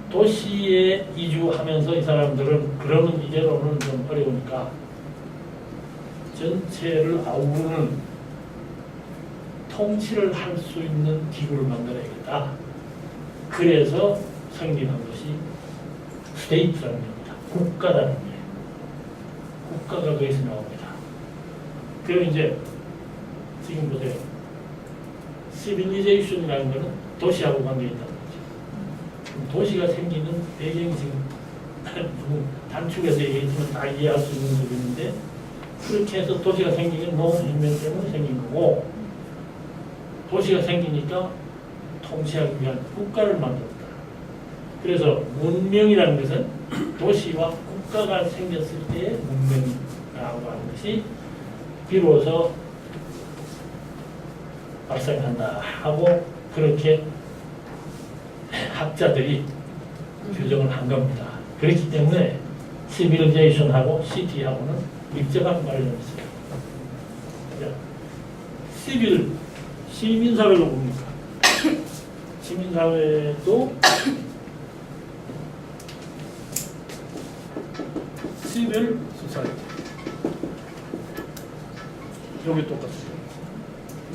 도시에 이주하면서 이 사람들은 그러면 이대로는 좀 어려우니까 전체를 아우르는 통치를 할 수 있는 기구를 만들어야겠다. 그래서 성립한 것이 스테이트라는 겁니다. 국가라는 거예요. 국가가 거기서 나옵니다. 그럼 이제 지금 보세요. 시빌리제이션이라는 것은 도시하고 관계있다는 거죠. 도시가 생기는 배경이 지금 단축해서 얘기했으면 다 이해할 수 있는 부분인데 그렇게 해서 도시가 생기는 농업혁명 때문에 생긴 거고 도시가 생기니까 통치하기 위한 국가를 만들었다. 그래서 문명이라는 것은 도시와 국가가 생겼을 때의 문명이라고 하는 것이 비로소 발생한다 하고 그렇게 학자들이 규정을 한 겁니다. 그렇기 때문에 시빌리제이션하고 시티하고는 밀접한 관련이 있어요. 시민사회로 봅니까? 시민사회도 시빌 소사이티. 여기 똑같아요.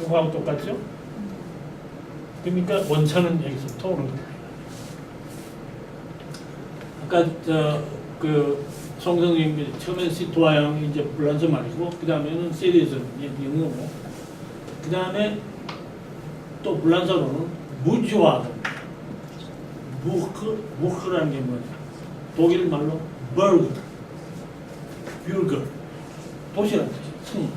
이거하고 똑같죠? 그러니까 원천은 여기서부터 오는 겁니다. 아까 송 선생님이 처음에 시토아양 이제 불란서 말이고 그 다음에는 시리즈 영어고 그 다음에 또 불란서로는 무주화는 무흐라는 게 뭐냐? 독일 말로 버그, 뷰거, 도시라는 뜻이에요. 성.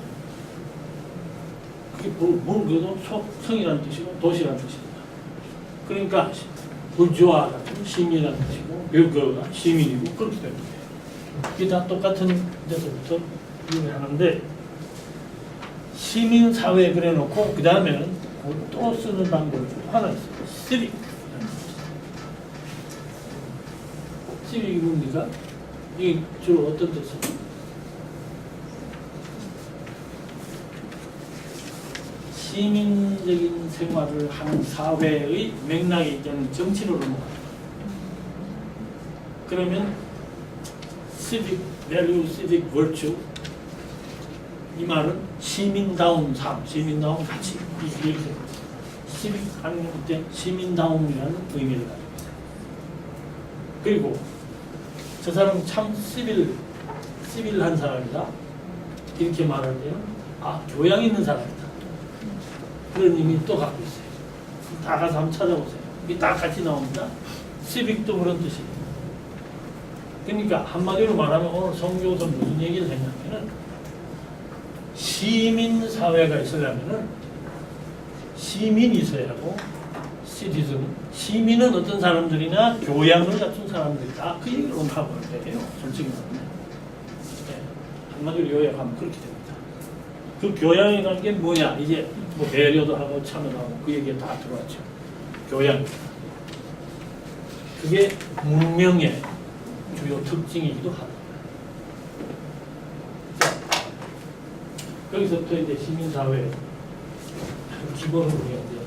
그게 버그도 성이라는 뜻이고 도시라는 뜻입니다. 그러니까 부주화 같은 시민이라는 뜻이고 뷰거가 시민이고 그렇게 됩니다. 이게 다 똑같은 데서부터 유래하는데 시민사회 그래놓고 그 다음에는 또 쓰는 방법이 또 하나 있어요. 시빅. 시빅이 뭡니까? 이게 주로 어떤 뜻이에요? 시민적인 생활을 하는 사회의 맥락에 있는 정치로 넘어가요. 그러면 civic value, civic virtue 이 말은 시민다운 삶, 시민다운 가치 이렇게 civic 하는 때 시민다움이라는 의미를 가지고 있어요. 그리고 저 사람은 참 시빌한 사람이다 이렇게 말할 때는 교양 있는 사람이다 그런 의미 또 갖고 있어요. 다 가서 한번 찾아보세요. 이게 다 같이 나옵니다. 시빅도 그런 뜻이에요. 그러니까 한마디로 말하면 오늘 성경에서 무슨 얘기를 했냐면은 시민 사회가 있으려면은 시민이 있어야 하고 시티즌 시민은 어떤 사람들이나 교양을 갖춘 사람들이다. 그 얘기를 오늘 하고 있어요. 솔직히 말하면 네. 한마디로 요약하면 그렇게 됩니다. 그 교양이라는 게 뭐냐? 이제 뭐 배려도 하고 참여도 하고 그 얘기가 다 들어왔죠. 교양. 그게 문명의 주요 특징이기도 하다. 여기서부터 이제 시민사회 기본으로 우리가 이제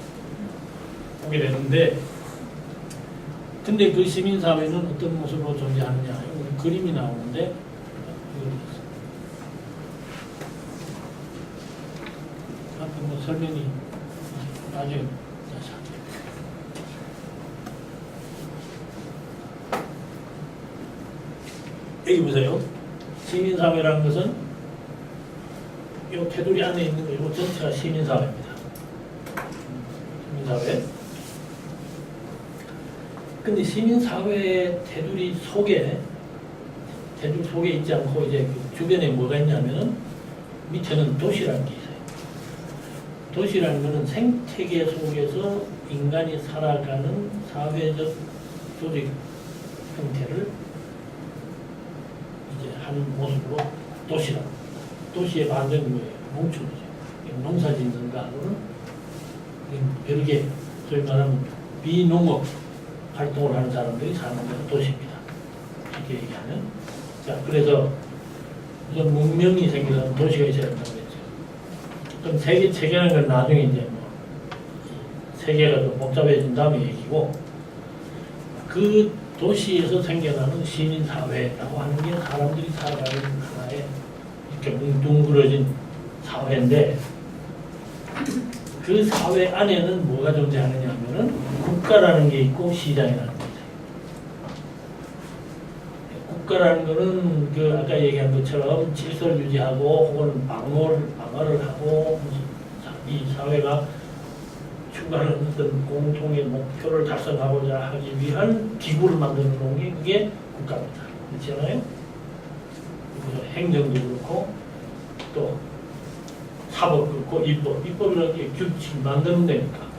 보게 되는데, 근데 그 시민사회는 어떤 모습으로 존재하느냐? 그림이 나오는데, 앞에 뭐 설명이 나중에 다시 할게요. 여기 보세요. 시민사회라는 것은 이 테두리 안에 있는 거 이거 전체가 시민사회입니다. 시민사회. 근데 시민사회의 테두리 속에 있지 않고 이제 그 주변에 뭐가 있냐면은 밑에는 도시라는 게 있어요. 도시라는 것은 생태계 속에서 인간이 살아가는 사회적 조직 형태를 이제 하는 모습으로 도시라고. 도시의 반전이 뭐예요? 농촌이죠. 농사 짓는 거하고는 별개, 소위 말하면 비농업 활동을 하는 사람들이 사는 데가 도시입니다. 이렇게 얘기하면. 자, 그래서 우선 문명이 생기려면 도시가 있어야 된다고 했죠. 그럼 세계 체계라는 건 나중에 이제 뭐 세계가 좀 복잡해진 다음에 얘기고, 그 도시에서 생겨나는 시민사회라고 하는 게 사람들이 살아가는 하나의 이렇게 뭉뚱그러진 사회인데, 그 사회 안에는 뭐가 존재하느냐 하면은 국가라는 게 있고 시장이라는 게 있어요. 국가라는 거는 그 아까 얘기한 것처럼 질서를 유지하고 혹은 방어를 하고 이 사회가 추구하는 어떤 공통의 목표를 달성하고자 하기 위한 기구를 만드는 게 그게 국가입니다. 그렇잖아요? 그래서 행정도 그렇고 또 사법 그렇고 입법이라는 게 규칙 만드는 데니까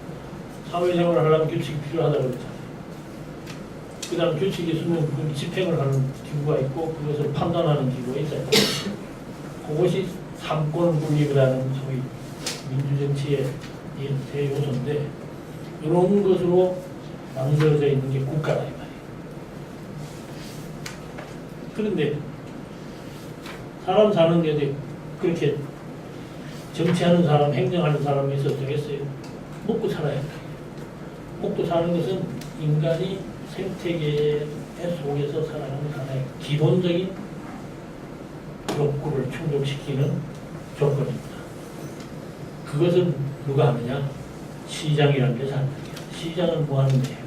사회생활을 하려면 규칙이 필요하다고 그랬잖아요. 그 다음 규칙이 있으면 그 집행을 하는 기구가 있고 그것을 판단하는 기구가 있어요. 그것이 삼권 분립이라는 소위 민주정치의 대 요소인데, 이런 것으로 만들어져 있는 게 국가다 이 말이에요. 그런데 사람 사는 데 그렇게 정치하는 사람, 행정하는 사람이 있어도 되겠어요? 먹고 살아야 돼요. 먹고 사는 것은 인간이 생태계 속에서 살아가는 하나의 기본적인 욕구를 충족시키는 조건입니다. 그것을 누가 하느냐? 시장이라는 데서 하는 거예요. 시장은 뭐 하는 거예요?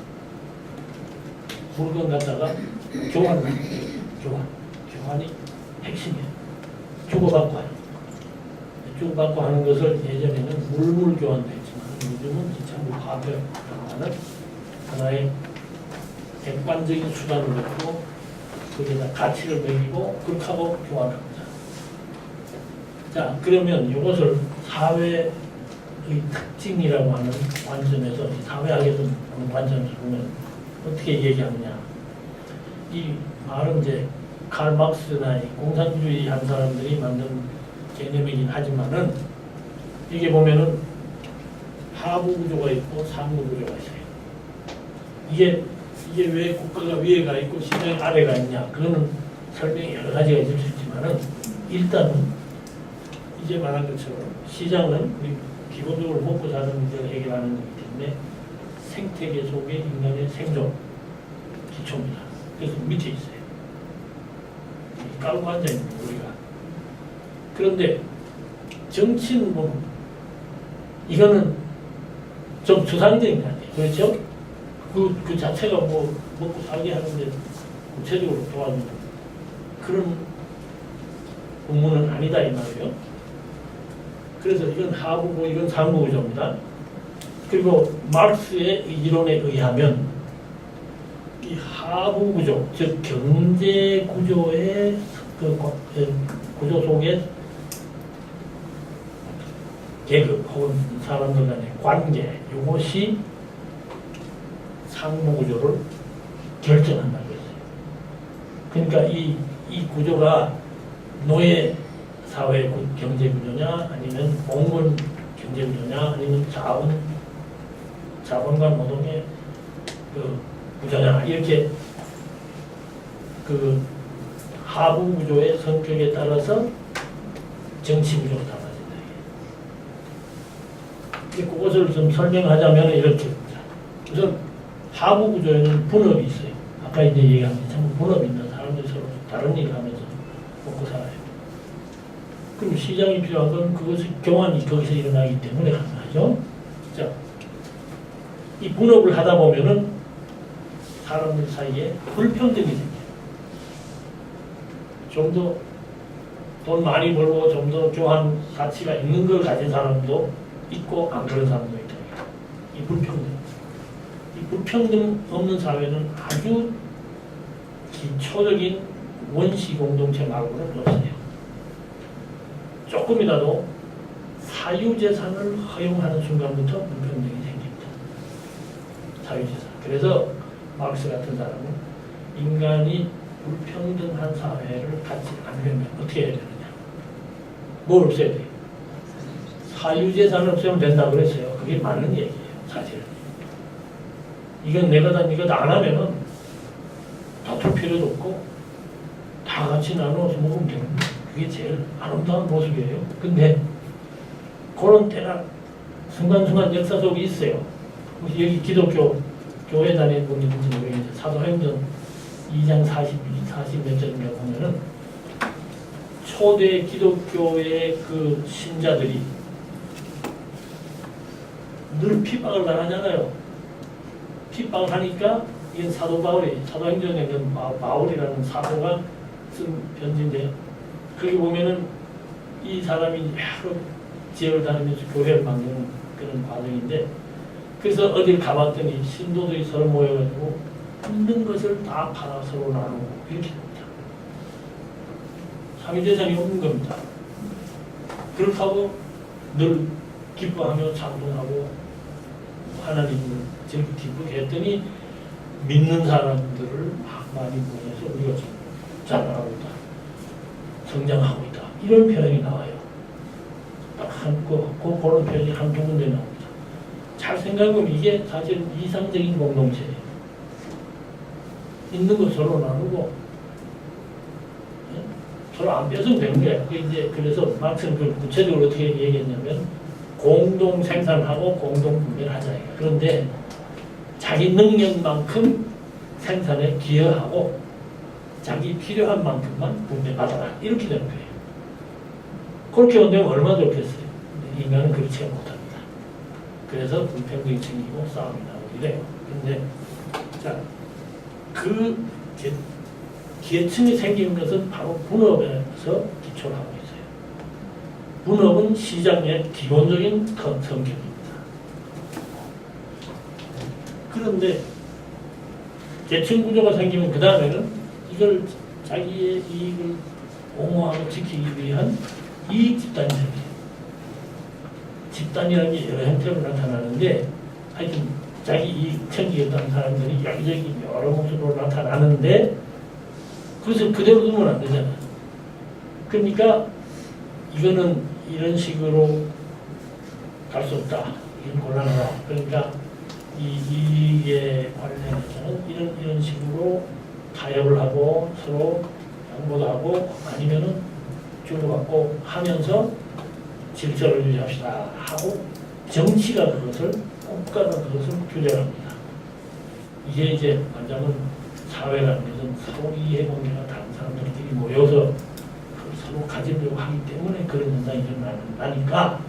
물건 갖다가 교환을 하는 거예요. 교환이 핵심이에요. 주고받고 하는 거예요. 주고받고 하는 것을 예전에는 물물 교환도 했지만 요즘은 전부 화폐라는 하나의 객관적인 수단을 놓고 거기에다 가치를 매기고 그렇게 하고 교환합니다. 자, 그러면 이것을 사회의 특징이라고 하는 관점에서, 사회학에서 보는 관점에서 보면 어떻게 얘기하느냐. 이 말은 이제 칼 막스나 공산주의 한 사람들이 만든 개념이긴 하지만은 이게 보면은 하부 구조가 있고 상부 구조가 있어요. 이게 왜 국가가 위에가 있고 시장이 아래가 있냐? 그거는 설명이 여러 가지가 있을 수 있지만은 일단은 이제 말한 것처럼 시장은 우리 기본적으로 먹고 사는 문제를 해결하는 거기 때문에 생태계 속의 인간의 생존 기초입니다. 그래서 밑에 있어요. 깔고 앉아 있는 우리가. 그런데 정치는 뭐 이거는 좀 추상적인 거 아니에요. 그렇죠? 그 자체가 뭐 먹고 살게 하는데 구체적으로 도와주는 그런 공무는 아니다 이 말이에요. 그래서 이건 하부고 이건 상부 구조입니다. 그리고 마르크스의 이론에 의하면 이 하부 구조, 즉 경제 구조의 그 구조 속에 계급 혹은 사람들 간의 관계, 이것이 상부 구조를 결정한다고 했어요. 그러니까 이 구조가 노예 사회 경제 구조냐, 아니면 공무원 경제 구조냐, 아니면 자본과 노동의 그 구조냐, 이렇게 그 하부 구조의 성격에 따라서 정치 구조가 달라진다. 그것을 좀 설명하자면 이렇게 우선 하부 구조에는 분업이 있어요. 아까 이제 얘기한 것처럼 분업이 있는 사람들이 서로 다른 일을 하면서 먹고 살아요. 그럼 시장이 필요한 건 그것이 교환이 거기서 일어나기 때문에 가능하죠. 자, 이 분업을 하다 보면은 사람들 사이에 불평등이 생겨요. 좀 더 돈 많이 벌고 좀 더 교환 가치가 있는 걸 가진 사람도 있고 안 그런 사람도 있다. 이 불평등. 이 불평등 없는 사회는 아주 기초적인 원시 공동체 말고는 없어요. 조금이라도 사유재산을 허용하는 순간부터 불평등이 생깁니다. 사유재산. 그래서 마르크스 같은 사람은 인간이 불평등한 사회를 갖지 않으려면 어떻게 해야 되느냐. 뭘 없애야 돼요? 사유재산을 없애면 된다고 그랬어요. 그게 맞는 얘기예요. 사실은. 이건 내가 이거 안 하면은 다툴 필요도 없고 다 같이 나눠서 먹으면 되는 거예요. 그게 제일 아름다운 모습이에요. 근데 그런 때가 순간순간 역사 속에 있어요. 여기 기독교 교회 다니는 분이 누군지 모르겠는데 사도행전 2장 40몇 절인가 보면은 초대 기독교의 그 신자들이 늘 핍박을 당하잖아요. 핍박을 하니까 이건 사도 바울이 사도행전에는 바울이라는 사도가 쓴 편지인데 거기 보면은 이 사람이 여러 지역을 다니면서 교회를 만드는 그런 과정인데 그래서 어딜 가봤더니 신도들이 서로 모여가지고 있는 것을 다 팔아 서로 나누고 이렇게 됩니다. 사유재산이 없는 겁니다. 그렇다고 늘 기뻐하며 찬송하고 하나님을 즐겁게 기쁘게 했더니 믿는 사람들을 막 많이 보내서 우리가 자라나고 있다. 성장하고 있다. 이런 표현이 나와요. 딱 그런 표현이 한두 군데 나옵니다. 잘 생각해보면 이게 사실 이상적인 공동체예요. 있는 거 서로 나누고 서로 안 뺏으면 되는 거예요. 그래서 마크스는 그걸 구체적으로 어떻게 얘기했냐면 공동 생산하고 공동 분배를 하자. 그런데 자기 능력만큼 생산에 기여하고 자기 필요한 만큼만 분배받아라. 이렇게 되는 거예요. 그렇게 된다면 얼마나 좋겠어요. 근데 인간은 그렇지 못합니다. 그래서 불평등이 생기고 싸움이 나오게 돼요. 근데 자, 그 계층이 생기는 것은 바로 분업에서 기초를 하고 있어요. 분업은 시장의 기본적인 성격입니다. 그런데 계층 구조가 생기면 그 다음에는 이걸 자기의 이익을 옹호하고 지키기 위한 이익 집단이 생겨요. 집단이라는 게 여러 형태로 나타나는데 하여튼 자기 이익 챙기겠다는 사람들이 여기저기 여러 모습으로 나타나는데 그것을 그대로 두면 안 되잖아요. 그러니까 이거는 이런 식으로 갈 수 없다. 이건 곤란하다. 그러니까 이 이익에 관련해서는 이런 식으로 타협을 하고 서로 양보도 하고 아니면은 주고받고 하면서 질서를 유지합시다 하고 정치가 그것을 국가가 그것을 규정합니다. 이게 이제 완전은 사회라는 것은 서로 이해관계가 다른 사람들끼리 모여서 서로 가지려고 하기 때문에 그런 현상이 일어나니까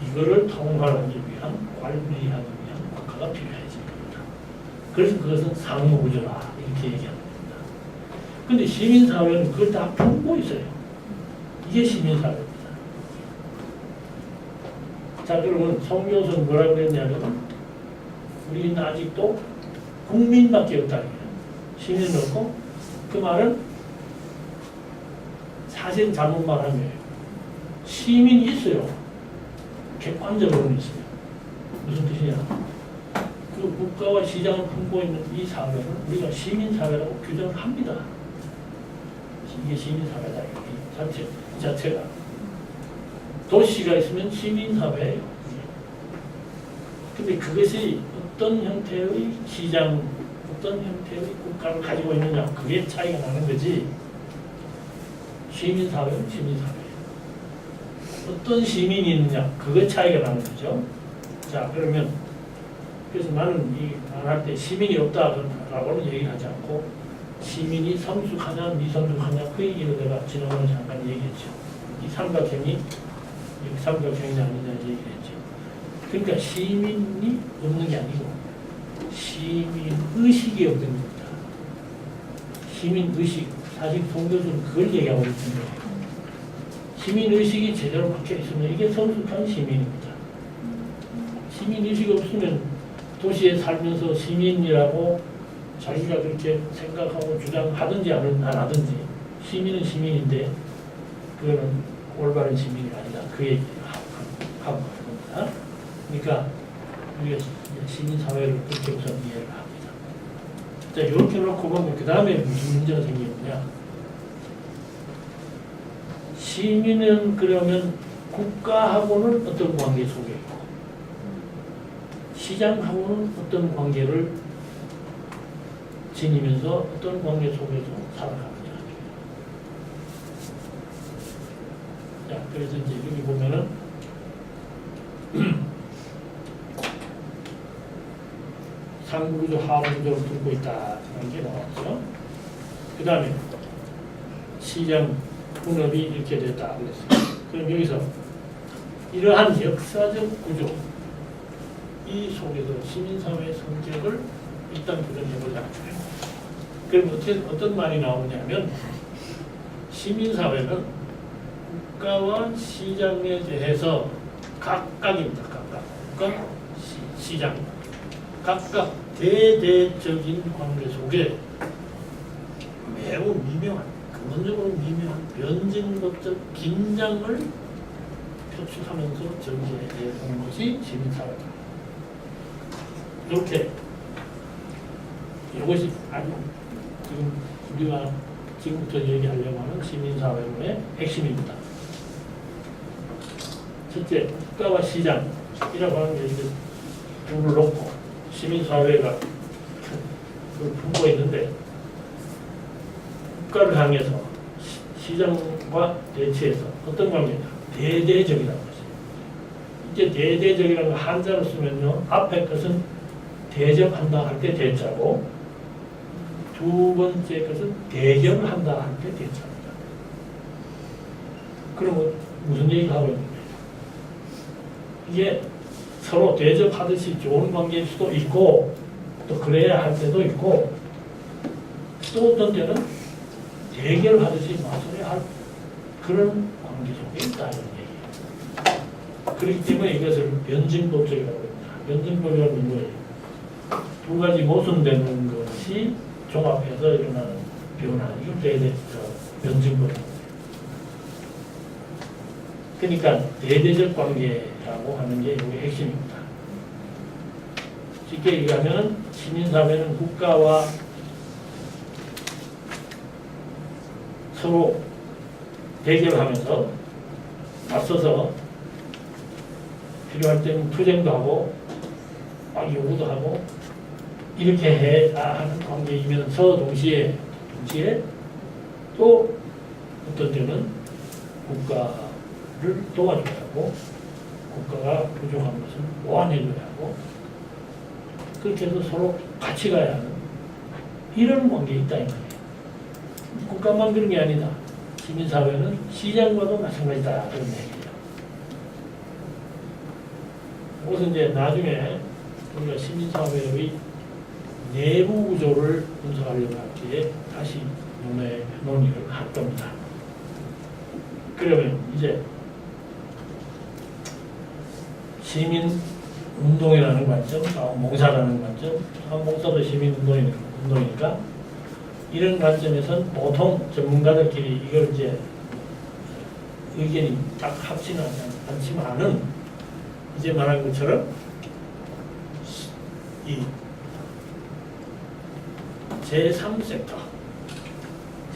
이거를 통괄하기 위한 관리하기 위한 국가가 필요해질 겁니다. 그래서 그것은 상호구조라 이렇게 얘기합니다. 근데 시민사회는 그걸 다 품고 있어요. 이게 시민사회입니다. 자, 그러면 송 교수는 뭐라고 그랬냐면 우리는 아직도 국민밖에 없다. 시민은 없고 그 말은 사실 잘못 말한 거예요. 시민이 있어요. 객관적으로는 있어요. 무슨 뜻이냐? 그 국가와 시장을 품고 있는 이 사회를 우리가 시민사회라고 규정을 합니다. 이게 시민사회다. 이 자체가. 도시가 있으면 시민사회예요. 근데 그것이 어떤 형태의 시장, 어떤 형태의 국가를 가지고 있느냐, 그게 차이가 나는 거지. 시민사회는 시민사회예요. 어떤 시민이 있느냐, 그거 차이가 나는 거죠. 자, 그러면 그래서 나는 이 말할 때 시민이 없다라고는 얘기를 하지 않고 시민이 성숙하냐 미성숙하냐 그 얘기를 내가 지난번에 잠깐 얘기했죠. 이 삼각형이 삼각형이 아니냐 얘기를 했죠. 그러니까 시민이 없는 게 아니고 시민의식이 없는 겁니다. 시민의식, 사실 송 교수는 그걸 얘기하고 있는 거예요. 시민의식이 제대로 박혀 있으면 이게 성숙한 시민입니다. 시민의식이 없으면 도시에 살면서 시민이라고 자기가 그렇게 생각하고 주장하든지 안 하든지 시민은 시민인데 그거는 올바른 시민이 아니다. 그 얘기를 하고 겁니다. 그러니까 우리가 시민사회를 그렇게 우선 이해를 합니다. 자, 이렇게 놓고 보면 그 다음에 무슨 문제가 생기느냐. 시민은 그러면 국가하고는 어떤 관계 속에 있고 시장하고는 어떤 관계를 지니면서 어떤 관계 속에서 살아가느냐. 자, 그래서 이제 여기 보면은 상부구조, 하부구조를 두고 있다는 게 나왔죠. 그 다음에 시장 분업이 이렇게 됐다 그랬어요. 그럼 여기서 이러한 역사적 구조, 이 속에서 시민사회의 성격을 일단 규정해보자. 그럼 어떤 말이 나오냐면 시민사회는 국가와 시장에 대해서 각각입니다. 각각. 국가, 시장. 각각 대대적인 관계 속에 매우 미묘한, 근본적으로 미묘한 변증법적 긴장을 표출하면서 전개해오는 것이 시민사회다. 이렇게 이것이 아주 지금 우리가 지금부터 얘기하려고 하는 시민사회론의 핵심입니다. 첫째, 국가와 시장이라고 하는 게 이제 둘을 놓고 시민사회가 그걸 품고 있는데 국가를 향해서 시장과 대치해서 어떤 관계냐? 대대적이라는 것이에요. 이제 대대적이라는 거 한자로 쓰면요, 앞에 것은 대접한다 할 때 대자고 두 번째 것은 대결을 한다 할 때 대자입니다. 그러면 무슨 얘기를 하고 있는 거예요? 이게 서로 대접하듯이 좋은 관계일 수도 있고 또 그래야 할 때도 있고 또 어떤 때는 대결하듯이 맞서야 할 그런 관계 속에 있다 이런 얘기예요. 그렇기 때문에 이것을 변증법적이라고 합니다. 변증법이라는 거예요. 두 가지 모순되는 것이 종합해서 일어나는 변화. 이걸 변증법입니다. 그러니까 대대적 관계라고 하는 게 여기 핵심입니다. 쉽게 얘기하면 시민사회는 국가와 서로 대결하면서 맞서서 필요할 때는 투쟁도 하고 막 요구도 하고 이렇게 해야 하는 관계이면서 동시에 또 어떤 때는 국가를 도와줘야 하고 국가가 부족한 것을 보완해줘야 하고 그렇게 해서 서로 같이 가야 하는 이런 관계에 있다 이 말이에요. 국가만 그런 게 아니다. 시민사회는 시장과도 마찬가지다 그런 얘기예요. 그것은 이제 나중에 우리가 시민사회의 내부 구조를 분석하려고 할 때에 다시 논의를 할 겁니다. 그러면 이제 시민운동이라는 관점, 자원봉사라는 관점, 자원봉사도 시민운동이니까 이런 관점에서는 보통 전문가들끼리 이걸 이제 의견이 딱 합치는 않지만은 이제 말한 것처럼 이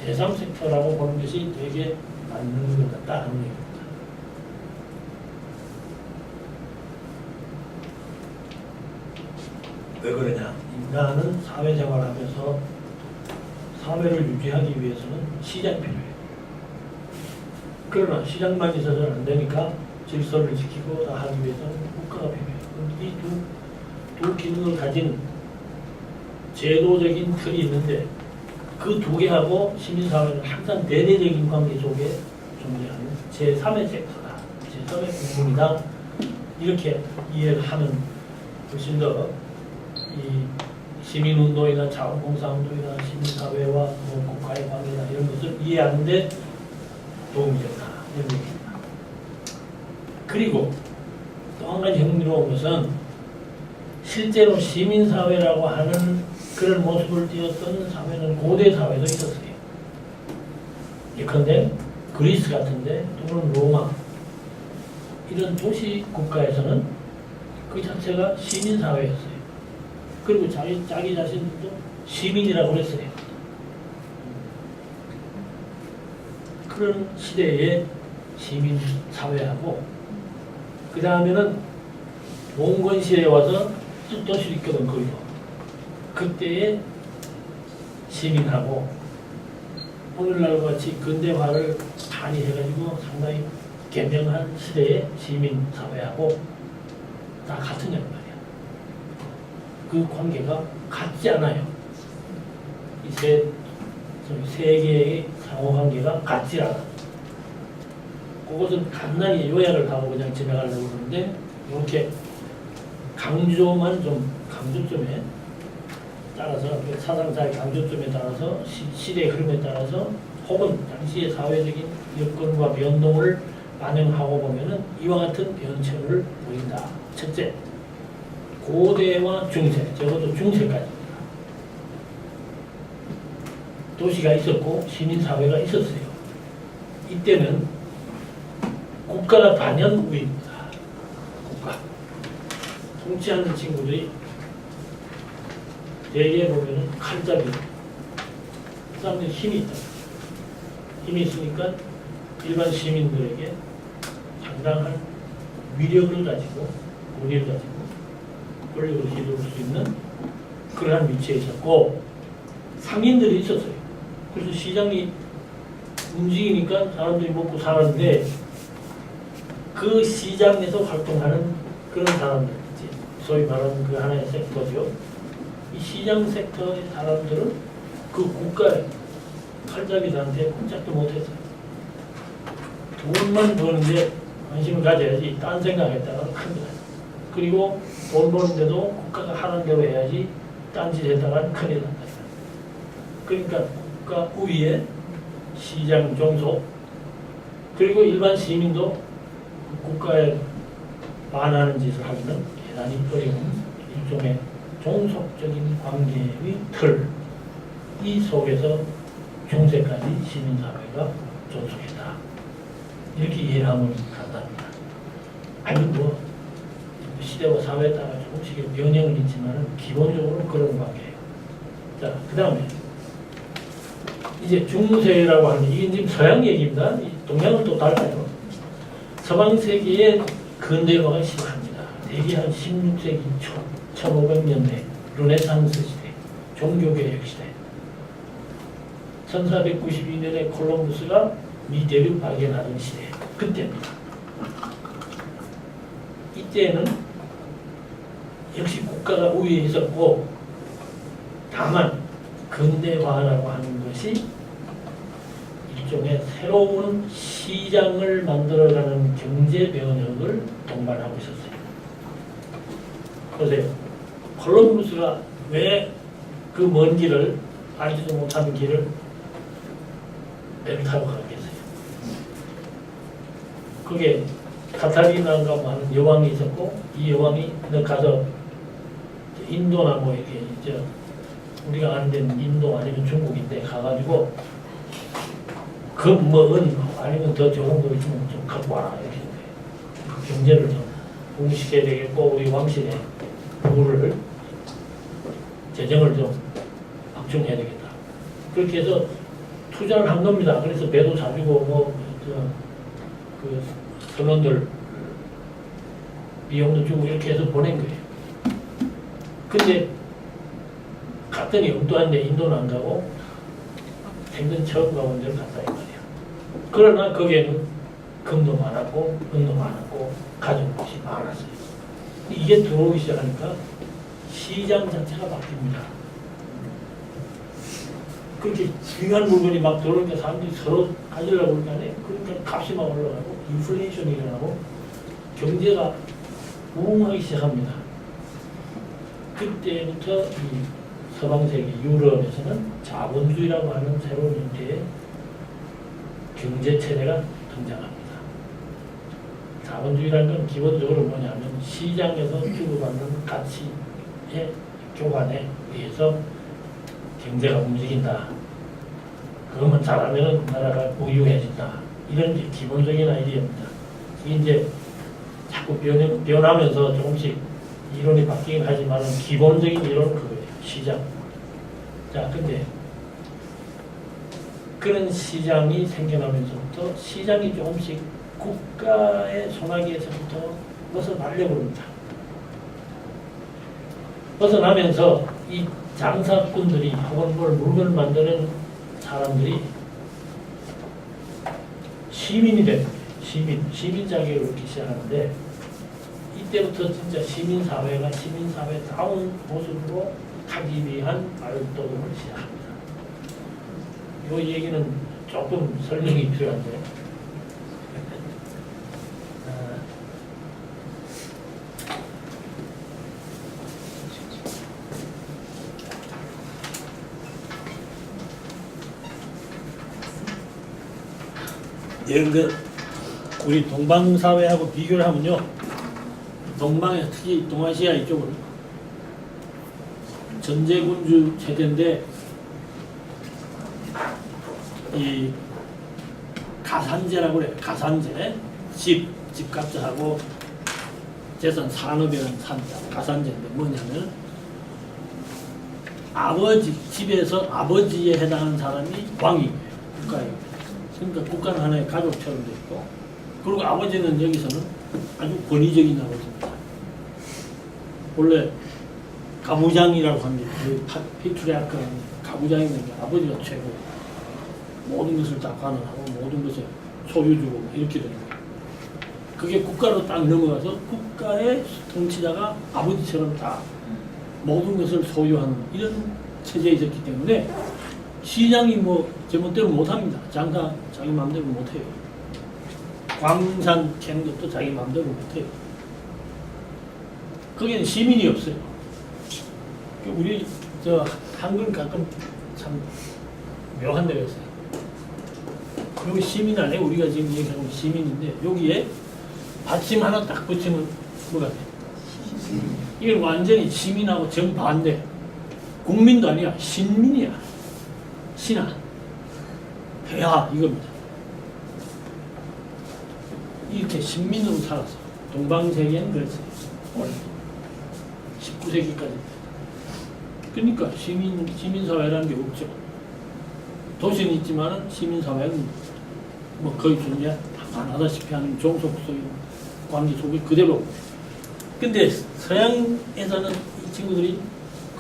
제3섹터라고 보는 것이 되게 맞는 것 같다 하는 얘기입니다. 왜 그러냐? 인간은 사회생활을 하면서 사회를 유지하기 위해서는 시장이 필요해요. 그러나 시장만 있어서는 안 되니까 질서를 지키고 다 하기 위해서는 국가가 필요해요. 이 두 기능을 가진 제도적인 틀이 있는데 그 두 개하고 시민사회는 항상 대대적인 관계 속에 존재하는 제3의 섹터다. 제3의 부분이다. 이렇게 이해를 하면 훨씬 더 이 시민운동이나 자원봉사운동이나 시민사회와 국가의 관계나 이런 것을 이해하는데 도움이 된다. 이런 얘기입니다. 그리고 또 한 가지 흥미로운 것은 실제로 시민사회라고 하는 그런 모습을 띄었던 사회는 고대 사회도 있었어요. 예컨대 그리스 같은데 또는 로마 이런 도시 국가에서는 그 자체가 시민사회였어요. 그리고 자기 자신도 시민이라고 그랬어요. 그런 시대의 시민사회하고 그 다음에는 몽건 시대에 와서 도시를 있거든 거기도. 그때의 시민하고 오늘날과 같이 근대화를 많이 해가지고 상당히 개명한 시대의 시민사회하고 다 같은 양 말이야. 그 관계가 같지 않아요. 이 세 개의 상호관계가 같지 않아. 그것은 간단히 요약을 하고 그냥 지나가려고 그러는데 이렇게 강조점에 따라서 사상사의 강조점에 따라서 시대의 흐름에 따라서 혹은 당시의 사회적인 여건과 변동을 반영하고 보면은 이와 같은 변천을 보인다. 첫째, 고대와 중세, 적어도 중세까지입니다. 도시가 있었고 시민사회가 있었어요. 이때는 국가가 단연 우위입니다. 국가. 통치하는 친구들이 대개 보면은 칼잡이. 그 사람들이 힘이 있다. 힘이 있으니까 일반 시민들에게 상당한 위력을 가지고 권위를 가지고 권력을 휘두를 수 있는 그러한 위치에 있었고 상인들이 있었어요. 그래서 시장이 움직이니까 사람들이 먹고 사는데 그 시장에서 활동하는 그런 사람들, 소위 말하는 그 하나의 섹터죠. 이 시장 섹터의 사람들은 그 국가의 칼잡이들한테 꼼짝도 못했어요. 돈만 버는데 관심을 가져야지 딴 생각했다가 큰일 나요. 그리고 돈 버는데도 국가가 하는 대로 해야지 딴짓 했다가 큰일 난다. 그러니까 국가 우위에 시장 종속 그리고 일반 시민도 국가의 반하는 짓을 하기는 대단히 어려운 일종의 종속적인 관계의 틀, 이 속에서 중세까지 시민사회가 존속했다. 이렇게 이해를 하면 간단합니다. 아니 뭐 시대와 사회에 따라 조금씩의 변형은 있지만 기본적으로 그런 관계예요. 자, 그 다음에 이제 중세라고 하는 이게 지금 서양 얘기입니다. 동양은 또 달라요. 서방 세계의 근대화가 심합니다. 대개 한 16세기 초, 1500년대 르네상스 시대, 종교개혁 시대. 1492년에 콜럼부스가 미대를 발견하던 시대, 그때입니다. 이때는 역시 국가가 우위에 있었고, 다만 근대화라고 하는 것이 일종의 새로운 시장을 만들어가는 경제 변혁을 동반하고 있었어요. 보세요. 콜럼부스가 왜 그 먼 길을, 알지도 못하는 길을 배를 타고 가겠어요? 그게 카타리나인가 뭐 하는 여왕이 있었고, 이 여왕이 너 가서 인도나 뭐 이렇게 이제 우리가 아는 데는 인도 아니면 중국인데 가가지고 금은 아니면 더 좋은 거 있으면 좀 갖고 와라 이렇게 그 경제를 좀 공시켜야 되겠고, 우리 왕실의 부를 재정을 좀 확충해야 되겠다. 그렇게 해서 투자를 한 겁니다. 그래서 배도 사주고 그 선원들 비용도 주고 이렇게 해서 보낸 거예요. 근데 갔더니 엉뚱한데 인도는 안 가고 생전 처음 가본 데를 갔다 이 말이야. 그러나 거기에는 금도 많았고 은도 많았고 가진 곳이 많았어요. 이게 들어오기 시작하니까 시장 자체가 바뀝니다. 그렇게 중요한 물건이 막 들어오니까 사람들이 서로 가지려고 그러니까 그러니까 값이 막 올라가고 인플레이션이 일어나고 경제가 부흥하기 시작합니다. 그때부터 이 서방세계 유럽에서는 자본주의라고 하는 새로운 형태의 경제체제가 등장합니다. 자본주의라는 건 기본적으로 뭐냐면 시장에서 주고받는 가치의 교환에 의해서 경제가 움직인다. 그것만 잘하면 나라가 부유해진다. 이런 게 기본적인 아이디어입니다. 이게 이제 자꾸 변하면서 조금씩 이론이 바뀌긴 하지만 기본적인 이론은 그거예요. 시장. 자, 근데 그런 시장이 생겨나면서부터 시장이 조금씩 국가의 소나기에서부터 벗어나려고 합니다. 벗어나면서 이 장사꾼들이 혹은 뭘 물건을 만드는 사람들이 시민이 되는 거예요. 시민 자격을 얻기 시작하는데 이때부터 진짜 시민사회가 시민사회다운 모습으로 가기 위한 발돋움을 시작합니다. 이 얘기는 조금 설명이 필요한데 이런 것 우리 동방사회하고 비교를 하면요, 동방에 특히 동아시아 이쪽은 전제군주 체제인데 이 가산제라고 그래요. 가산제, 집값도 하고 재산 산업이라는 산자 가산제인데 뭐냐면 아버지 집에서 아버지에 해당하는 사람이 왕이에요. 국가예요. 그러니까 국가는 하나의 가족처럼 돼 있고, 그리고 아버지는 여기서는 아주 권위적인 아버지입니다. 원래 가부장이라고 합니다. 그 피트리아크는 가부장이면 아버지가 최고, 모든 것을 다 관할하고 모든 것을 소유주고 이렇게 되는 거예요. 그게 국가로 딱 넘어가서 국가의 통치자가 아버지처럼 다 모든 것을 소유하는 이런 체제에 있었기 때문에 시장이 뭐 제멋대로 못합니다. 장사 자기 마음대로 못해요. 광산 캐는 것도 자기 마음대로 못해요. 거기는 시민이 없어요. 우리 저 한글 가끔 참 묘한 데가 있어요. 여기 시민 안에 우리가 지금 얘기하고 시민인데 여기에 받침 하나 딱 붙이면 뭐가 돼? 이건 완전히 시민하고 정반대. 국민도 아니야. 신민이야. 신하. 폐하 이겁니다. 이렇게 신민으로 살았어. 동방세계는 그랬어요. 19세기까지. 그러니까 시민사회라는 게 없죠. 도시는 있지만은 시민사회는 뭐 거의 존재 안 하다시피 하는 종속소의 관계 속에 그대로. 근데 서양에서는 이 친구들이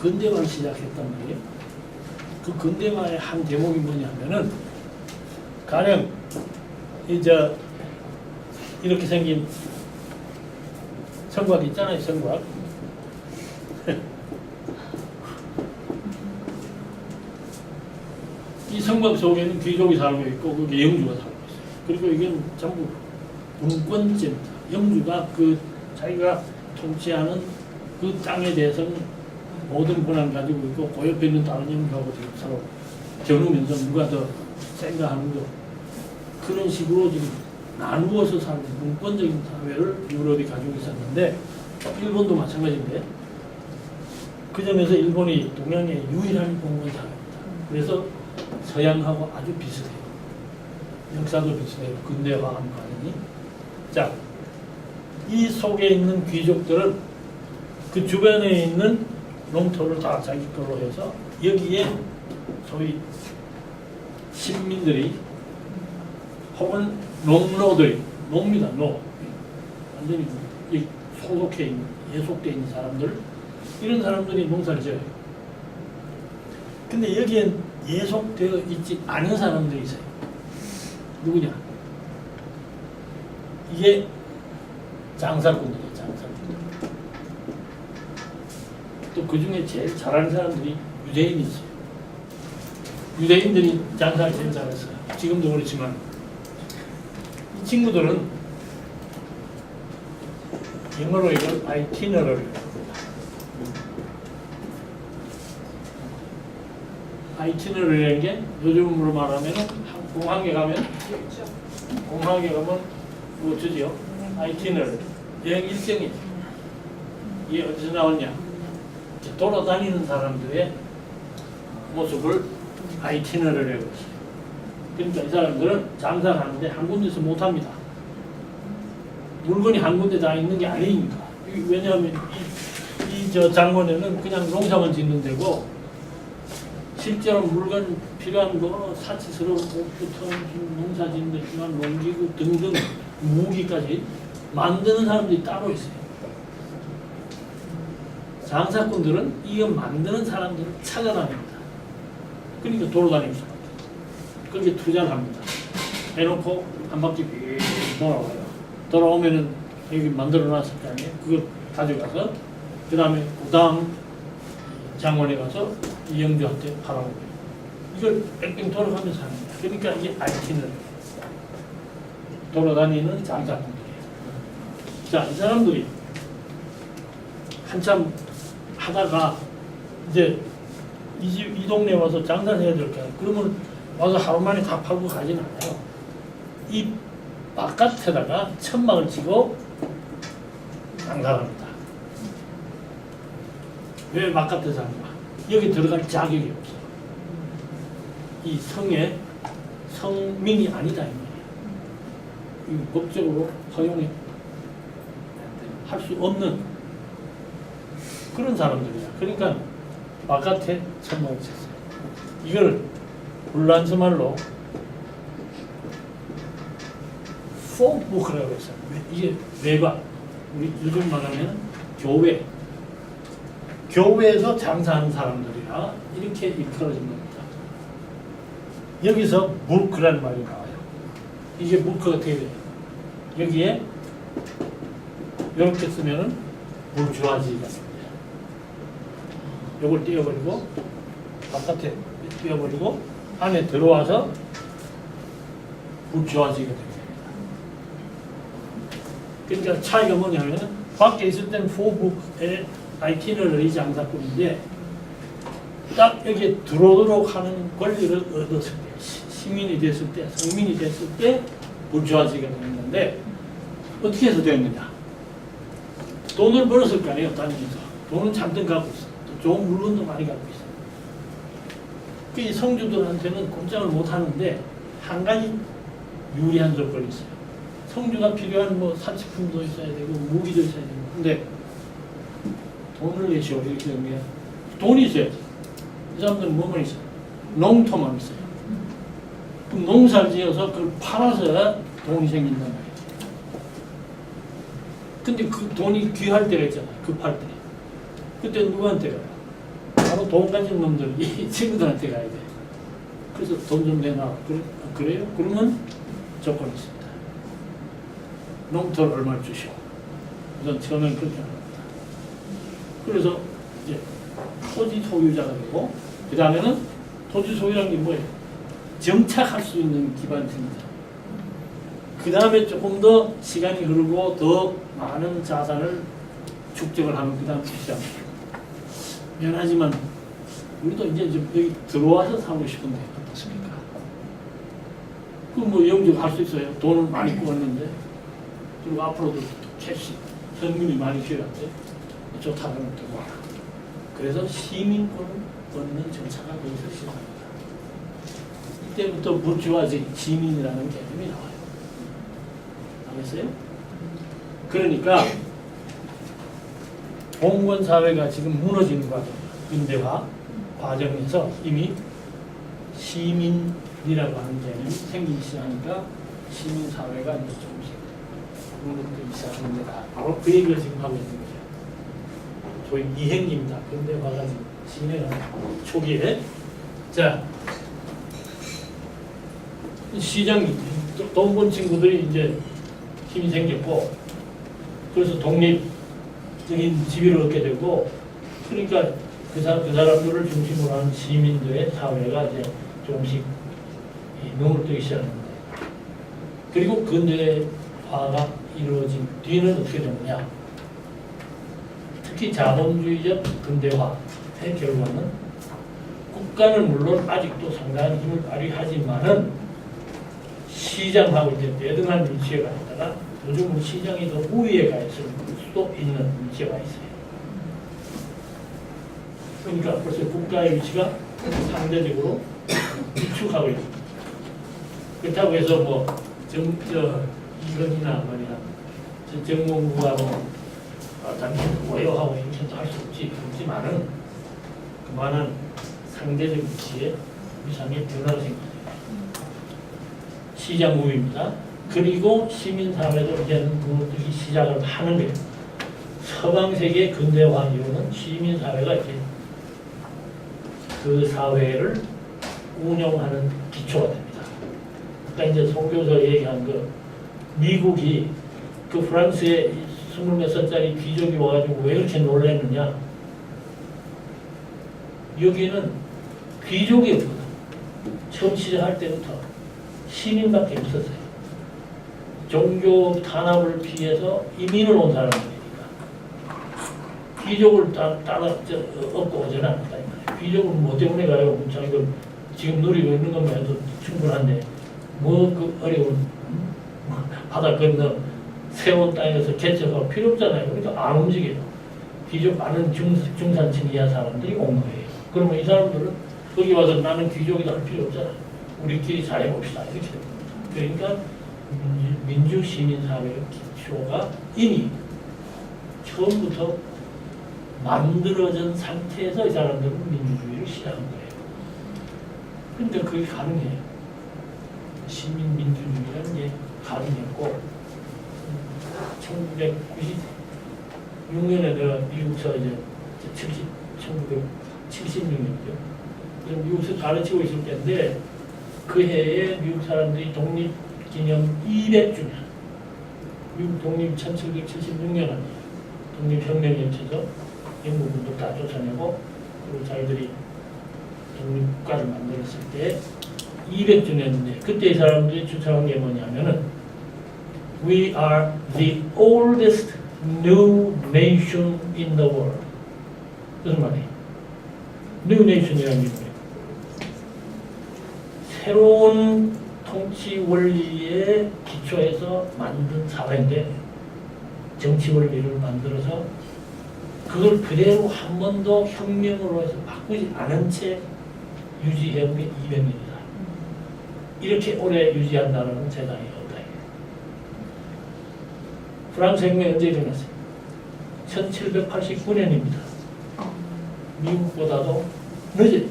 근대화를 시작했단 말이에요. 그 근대화의 한 대목이 뭐냐면은 가령 이제 이렇게 생긴 성곽 있잖아요, 성곽. 이 성곽 속에는 귀족이 살고 있고 거기 영주가 살고 있어요. 그리고 이건 전부 분권제입니다. 영주가 그 자기가 통치하는 그 땅에 대해서는 모든 권한을 가지고 있고 그 옆에 있는 다른 영주하고 서로 겨누면서 누가 더 센가 하는 거 그런 식으로 지금 나누어서 사는 분권적인 사회를 유럽이 가지고 있었는데 일본도 마찬가지인데 그 점에서 일본이 동양의 유일한 공권 사회입니다. 그래서 서양하고 아주 비슷해요. 역사도 비슷해요. 근대화한 과정이. 자, 이 속에 있는 귀족들은 그 주변에 있는 농토를 다 자기 걸로 해서 여기에 소위 신민들이 혹은 농노들이 노입니다. 노. 완전히 소속해 있는 예속돼 있는 사람들 이런 사람들이 농사를 지어요. 근데 여기엔 예속되어 있지 않은 사람들이 있어요. 누구냐? 이게 장사꾼들이에요. 장사꾼들. 또 그 중에 제일 잘하는 사람들이 유대인이 있어요. 유대인들이 장사를 제일 잘했어요. 지금도 그렇지만 이 친구들은 영어로 이걸 아이티너러리 아이티너러리라는 게 요즘으로 말하면 공항에 가면 뭐 주지요? 아이티너러리 여행 일정이 이게 어디서 나왔냐? 돌아다니는 사람들의 모습을 아이티너러리라고 했어요. 그러니까 이 사람들은 장사를 하는데 한 군데서 못합니다. 물건이 한 군데 다 있는 게 아니니까. 왜냐하면 이 장원에는 그냥 농사만 짓는 데고 실제로 물건 필요한 거 사치스러운 옷부터 농사 짓는 데 필요한 농기구 등등 무기까지 만드는 사람들이 따로 있어요. 장사꾼들은 이거 만드는 사람들을 찾아다닙니다. 그러니까 돌아다니면서 그렇게 투자를 합니다. 해놓고 한 바퀴 빙 돌아와요. 돌아오면은 여기 만들어 놨을 거 아니에요. 그거 가져가서 그 다음에 구당 장원에 가서 이 영주한테 팔아오고요. 이걸 뺑뺑 돌아가면서 합니다. 그러니까 이게 IT는 돌아다니는 장사꾼들이에요. 자, 이 사람들이 한참 하다가 이제 이 동네에 와서 장사를 해야 될 거야. 그러면 와서 하루 만에 다 팔고 가지는 않아요. 이 바깥에다가 천막을 치고 장사를 합니다. 왜 바깥에서 하는가? 여기 들어갈 자격이 없어. 이 성에 성민이 아니다 이 말이야. 이 법적으로 허용이 할 수 없는 그런 사람들이야. 그러니까 바깥에 천막을 쳤어요. 이걸 불란스 말로 폼부크라고 했어요. 이게 외관, 우리 요즘 말하면 교회, 교회에서 장사하는 사람들이라 이렇게 일컬어진 겁니다. 여기서 물크라는 말이 나와요. 이게 물크가 어떻게 돼요? 여기에 이렇게 쓰면은 불주아지가 됩니다. 요걸 띄워버리고 바깥에 띄워버리고 안에 들어와서 불주아지가 됩니다. 그러니까 차이가 뭐냐면 밖에 있을 때는 포북의 아이티너리 장사꾼인데 딱 여기에 들어오도록 하는 권리를 얻었을 때 시민이 됐을 때 성민이 됐을 때 불주아지가 되는 건데 어떻게 해서 되었느냐? 돈을 벌었을 거 아니에요, 다니면서. 돈은 잔뜩 갖고 있어. 또 좋은 물건도 많이 갖고 있어. 이 성주들한테는 꼼짝을 못 하는데 한 가지 유리한 조건이 있어요. 성주가 필요한 뭐 사치품도 있어야 되고 무기도 있어야 되고. 근데 돈을 내시오 이렇게 되는 게 돈이 있어야지. 이 사람들은 뭐만 있어요? 농토만 있어요. 그럼 농사를 지어서 그걸 팔아서 돈이 생긴단 말이에요. 근데 그 돈이 귀할 때가 있잖아요. 급할 때. 그때 누구한테 가요? 바로 돈 가진 놈들, 이 친구들한테 가야 돼. 그래서 돈 좀 내놔. 그래요? 그러면 조건이 있습니다. 농토를 얼마를 주시오. 우선 처음엔 그렇게 합니다. 그래서 이제 토지 소유자가 되고, 그 다음에는 토지 소유라는 게 뭐예요? 정착할 수 있는 기반이 됩니다. 그 다음에 조금 더 시간이 흐르고 더 많은 자산을 축적을 하면 그 다음 시작합니다. 미안하지만 우리도 이제 좀 여기 들어와서 살고 싶은데 어떻습니까? 그 뭐 영주할 수 있어요. 돈을 많이 꾸었는데 그리고 앞으로도 캐시 현금이 많이 필요한데 좋다는 것도 뭐라. 그래서 시민권을 얻는 절차가 거기서 시작합니다. 이때부터 부르주아지 시민이라는 개념이 나와요. 알겠어요? 그러니까 봉건 사회가 지금 무너지는 과정, 근대화 과정에서 이미 시민이라고 하는 개념이 생기기 시작하니까 시민 사회가 이제 조금씩 무너지기 시작합니다. 바로 그 얘기를 지금 하고 있는 거죠. 저희 이행기입니다. 근대화가 지금 진행하는 초기에. 자, 시장 돈 번 친구들이 이제 힘이 생겼고, 그래서 독립적인 지위를 얻게 되고, 그러니까 그 사람들을 중심으로 하는 시민들의 사회가 이제 조금씩 눈을 뜨기 시작합니다. 그리고 근대화가 이루어진 뒤는 어떻게 되느냐? 특히 자본주의적 근대화의 결과는 국가는 물론 아직도 상당한 힘을 발휘하지만은 시장하고 이제 대등한 위치에 가 있다가 요즘은 시장이 더 우위에 가 있을 수도 있는 위치가 있어요. 그러니까 벌써 국가의 위치가 상대적으로 위축하고 있습니다. 그렇다고 해서 뭐 이건이나 말이야 정몽구가 뭐 당신 오해하고 이렇게 할 수 없지만은 그만한 상대적 위치에 위상의 변화가 생깁니다. 시장 우위입니다. 그리고 시민사회도 이제는 무너뜨기 시작을 하는 거예요. 서방 세계 근대화 이후는 시민사회가 이제 그 사회를 운영하는 기초가 됩니다. 그러니까 이제 송교서 얘기한 그 미국이 그 프랑스에 20몇 살짜리 귀족이 와가지고 왜 그렇게 놀랐느냐? 여기는 귀족이 없거든. 처음 시작할 때부터 시민밖에 없었어요. 종교 탄압을 피해서 이민을 온 사람들이니까 귀족을 따라 얻고 오지는 않았다. 귀족은 뭐 때문에 가요? 자기들 지금 누리고 있는 것만 해도 충분한데 뭐 그 어려운 바다 건너 세운 땅에서 개척하고 필요 없잖아요. 그러니까 안 움직여요. 귀족 많은 중산층 이하 사람들이 온 거예요. 그러면 이 사람들은 거기 와서 나는 귀족이다 할 필요 없잖아. 우리끼리 잘해봅시다. 이렇게 됩니다. 그러니까 민주시민사회의 기초가 이미 처음부터 만들어진 상태에서 이 사람들은 민주주의를 시작한 거예요. 근데 그게 가능해요. 시민민주주의라는 게 가능했고 1996년에 내가 미국서 이제 1976년이죠. 미국에서 가르치고 있을 때인데 그 해에 미국 사람들이 독립기념 200주년 미국 독립 1776년 아니에요. 독립혁명에 쳐서 영국군도 다 쫓아내고 그리고 자기들이 독립국가를 만들었을 때 200주년인데 그때 이 사람들이 주장한 게 뭐냐면은 We are the oldest new nation in the world. 무슨 말이에요? New nation이라는 게 뭐예요? 새로운 통치 원리에 기초해서 만든 사회인데 정치 원리를 만들어서 그걸 그대로 한 번도 혁명으로 해서 바꾸지 않은 채 유지해온 게 200년이다. 이렇게 오래 유지한 나라는 세상에 없다. 프랑스 혁명이 언제 일어났어요? 1789년입니다. 미국보다도 늦어요.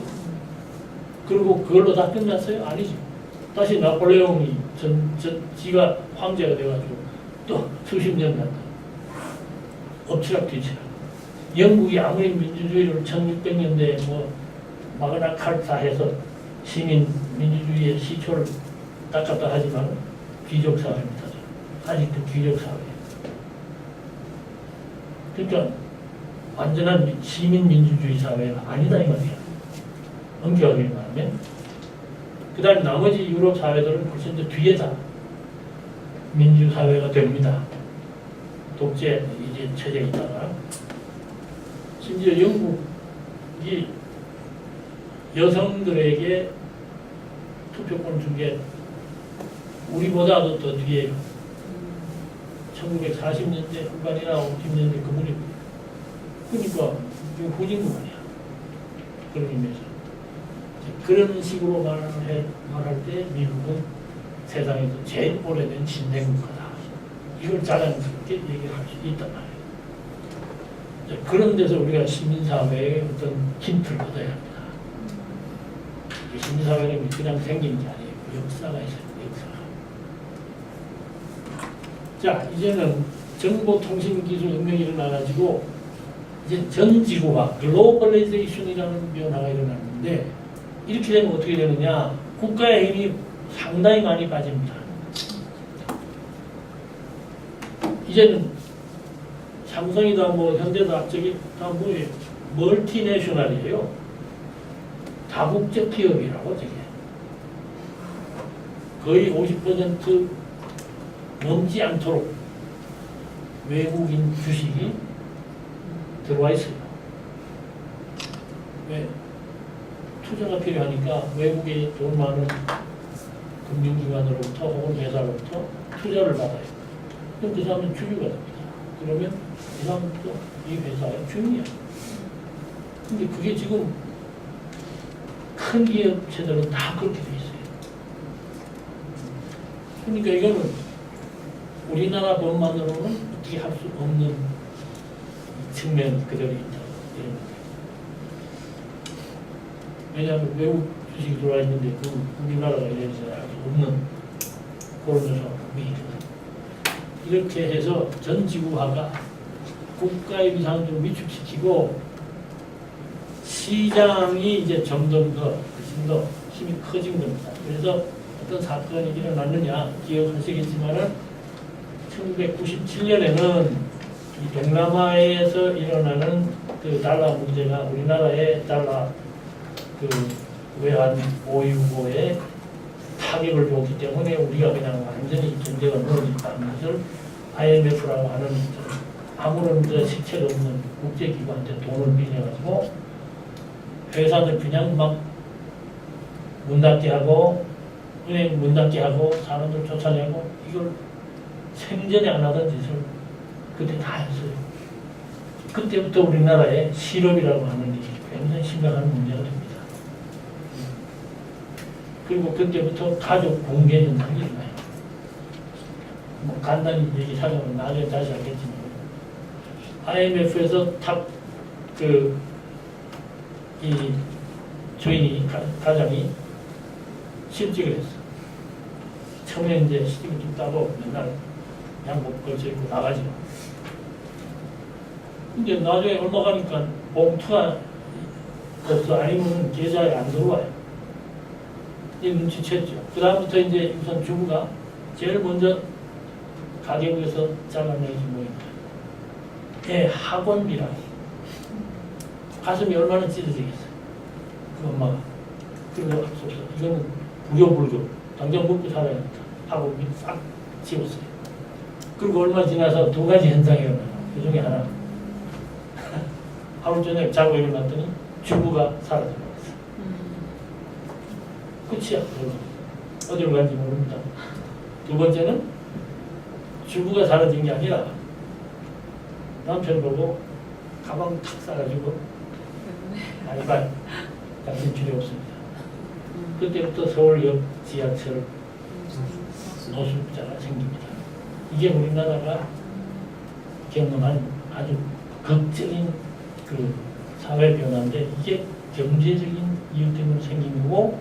그리고 그걸로 다 끝났어요? 아니죠. 다시 나폴레옹이 지가 황제가 돼가지고 또 수십 년 간다. 엎치락뒤치락. 영국이 아무리 민주주의를 1600년대에 뭐 마그나 칼타 해서 시민 민주주의의 시초를 닦았다 하지만 귀족 사회입니다. 아직도 귀족 사회예요. 그러니까 완전한 시민 민주주의 사회가 아니다 이 말이야. 엄격하게 말하면. 그 다음에 나머지 유럽 사회들은 벌써 이제 뒤에 다 민주사회가 됩니다. 독재 이제 체제에 있다가 심지어 영국이 여성들에게 투표권 준 게 우리보다도 더 뒤에요. 1940년대 후반이나 50년대 그 무렵. 그러니까 지금 후진 거 아니야. 그런 의미에서. 그런 식으로 말할 때 미국은 세상에서 제일 오래된 진행국가다. 이걸 자랑스럽게 얘기할 수 있단 말이에요. 그런 데서 우리가 시민사회의 어떤 힌트를 얻어야 합니다. 시민사회는 그냥 생긴 게 아니에요. 역사가 있어요. 역사가. 자, 이제는 정보통신기술 혁명이 일어나가지고 이제 전지구화, 글로벌레이제이션이라는 변화가 일어났는데 이렇게 되면 어떻게 되느냐? 국가의 힘이 상당히 많이 빠집니다. 이제는 삼성이다 뭐 현대다 저기 다 뭐예요? 멀티내셔널이에요. 다국적 기업이라고 저게. 거의 50% 넘지 않도록 외국인 주식이 들어와 있어요. 왜? 투자가 필요하니까 외국에 돈 많은 금융기관으로부터 혹은 회사로부터 투자를 받아요. 그럼 그 사람은 주주가 됩니다. 그러면 이 사람도 이 회사의 주인이야. 근데 그게 지금 큰 기업체들은 다 그렇게 돼 있어요. 그러니까 이거는 우리나라 법만으로는 어떻게 할 수 없는 측면 그대로 있다. 이런 거예요. 왜냐하면 외국 주식이 들어와 있는데 그 우리나라가 이래서 알 수 없는 그런 상황이 이렇게 해서 전 지구화가 국가의 위상을 좀 위축시키고 시장이 이제 점점 더 훨씬 더 힘이 커진 겁니다. 그래서 어떤 사건이 일어났느냐 기억하시겠지만은 1997년에는 이 동남아에서 일어나는 그 달러 문제가 우리나라의 달러 그 외환 보유고에 타격을 줬기 때문에 우리가 그냥 완전히 경제가 무너졌다는 것을 IMF라고 하는 아무런 실체가 없는 국제기관한테 돈을 빌려가지고 회사들 그냥 막 문 닫게 하고 은행 문 닫게 하고 사람들 쫓아내고 이걸 생전에 안 하던 짓을 그때 다 했어요. 그때부터 우리나라에 실업이라고 하는 일이 굉장히 심각한 문제가 됩니다. 그리고 그때부터 가족 공개 현상이 일어나요. 뭐 간단히 얘기하자면 나중에 다시 하겠지만 IMF에서 이 주인이 가장이 실직을 했어. 처음에 이제 시집을 좀 따고 맨날 양복 걸쳐 입고 나가지. 근데 나중에 얼마 가니까 봉투가 없어. 아니면 계좌에 안 들어와요. 이 눈치챘죠. 그 다음부터 이제 우선 주부가 제일 먼저 가계부에서 잘라내지 뭐입니다. 애 학원비라고. 가슴이 얼마나 찢어지겠어요. 그 엄마가. 그리고 할 수 없어. 이거는 부교불교. 당장 먹고 살아야 된다. 하고 싹 지웠어요. 그리고 얼마 지나서 두 가지 현상이 일어나요. 그 중에 하나. 하루 저녁 자고 일어났더니 주부가 사라져버렸어요. 끝이야. 어디로 간지 모릅니다. 두 번째는 주부가 사라진 게 아니라 남편 보고 가방 탁 싸가지고 많이 봐요. 당신 필요 없습니다. 그때부터 서울역 지하철 노숙자가 생깁니다. 이게 우리나라가 경험한 아주 극적인 그 사회 변화인데 이게 경제적인 이유 때문에 생긴 거고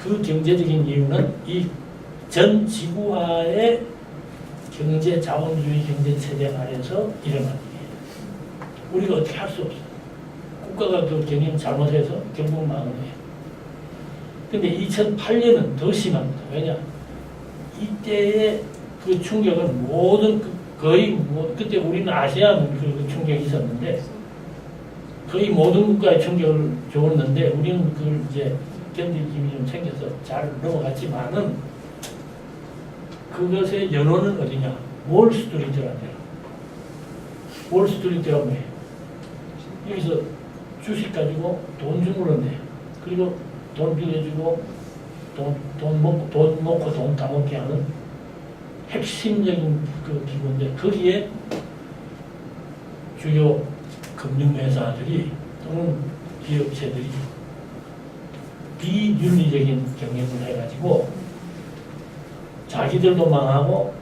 그 경제적인 이유는 이 전 지구화의 경제 자본주의 경제 체제 아래서 일어나는 거예요. 우리가 어떻게 할 수 없어요. 국가가 그 경영 잘못해서 결국 망한 거예요. 근데 2008년은 더 심합니다. 왜냐? 이때의 그 충격은 모든 거의 그때 우리는 아시아는 그 충격이 있었는데 거의 모든 국가의 충격을 줬는데 우리는 그걸 이제 견딜 힘이 좀 생겨서 잘 넘어갔지만은 그것의 연원은 어디냐? 월스트리트라는 월스트리트가 뭐예요? 여기서 주식 가지고 돈 주물러내요. 그리고 돈 빌려주고 돈 먹고 돈 따먹게 하는 핵심적인 그 기구인데 거기에 주요 금융회사들이 또는 기업체들이 비윤리적인 경영을 해가지고 자기들도 망하고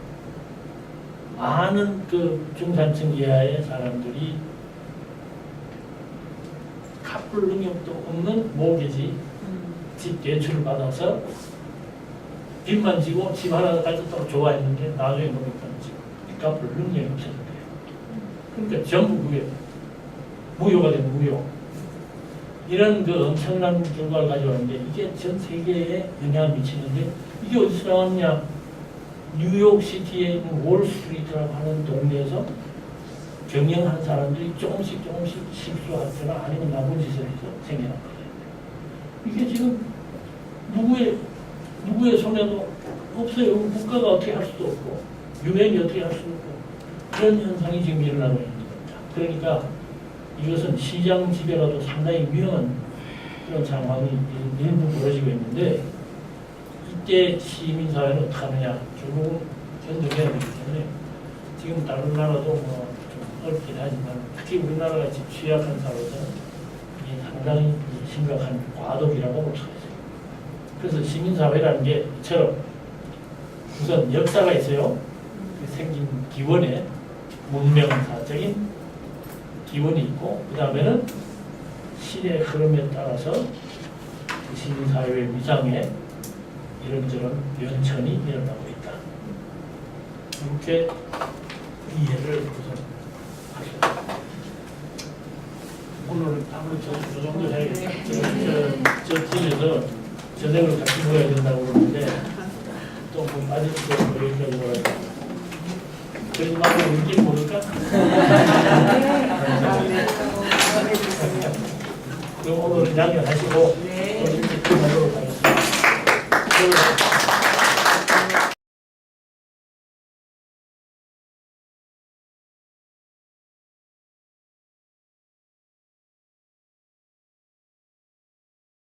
많은 그 중산층 이하의 사람들이 갚을 능력도 없는 모기지 집 대출을 받아서 빚만 지고 집 하나 가졌다고 좋아했는데 나중에 보니까 갚을 능력이 없어졌대요. 그러니까 전부 그게 무효가 된 무효. 이런 그 엄청난 결과를 가져왔는데 이게 전 세계에 영향을 미치는데 이게 어디서 나왔냐? 뉴욕시티에 있는 월스트리트라고 하는 동네에서 경영하는 사람들이 조금씩 실수하거나 아니면 나쁜 짓을 해서 생겨난 거예요. 이게 지금 누구의 손에도 없어요. 국가가 어떻게 할 수도 없고 유엔이 어떻게 할 수도 없고 그런 현상이 지금 일어나고 있는 겁니다. 그러니까 이것은 시장 지배라도 상당히 위험한 그런 상황이 일부 벌어지고 있는데 이때 시민사회는 어떻게 하느냐 결국은 견뎌내야 되기 때문에 지금 다른 나라도 뭐 좀 어렵긴 하지만 특히 우리나라 같이 취약한 사회에서는 이게 상당히 심각한 과도기라고 볼 수가 있어요. 그래서 시민사회라는 게 이처럼 우선 역사가 있어요. 생긴 기원에 문명사적인 기원이 있고 그 다음에는 시대의 흐름에 따라서 그 시민사회의 위상에 이런저런 변천이 일어나고 있다. 이렇게 이해를 우선 하셔야 오늘 아무리 저 정도 해야겠다. 저 팀에서 저녁을 같이 먹어야 된다고 그러는데 또 뭐 빠질수록 여기까지 와가지고 그래도 막 울긴 모를까? 그럼 오늘 양해하시고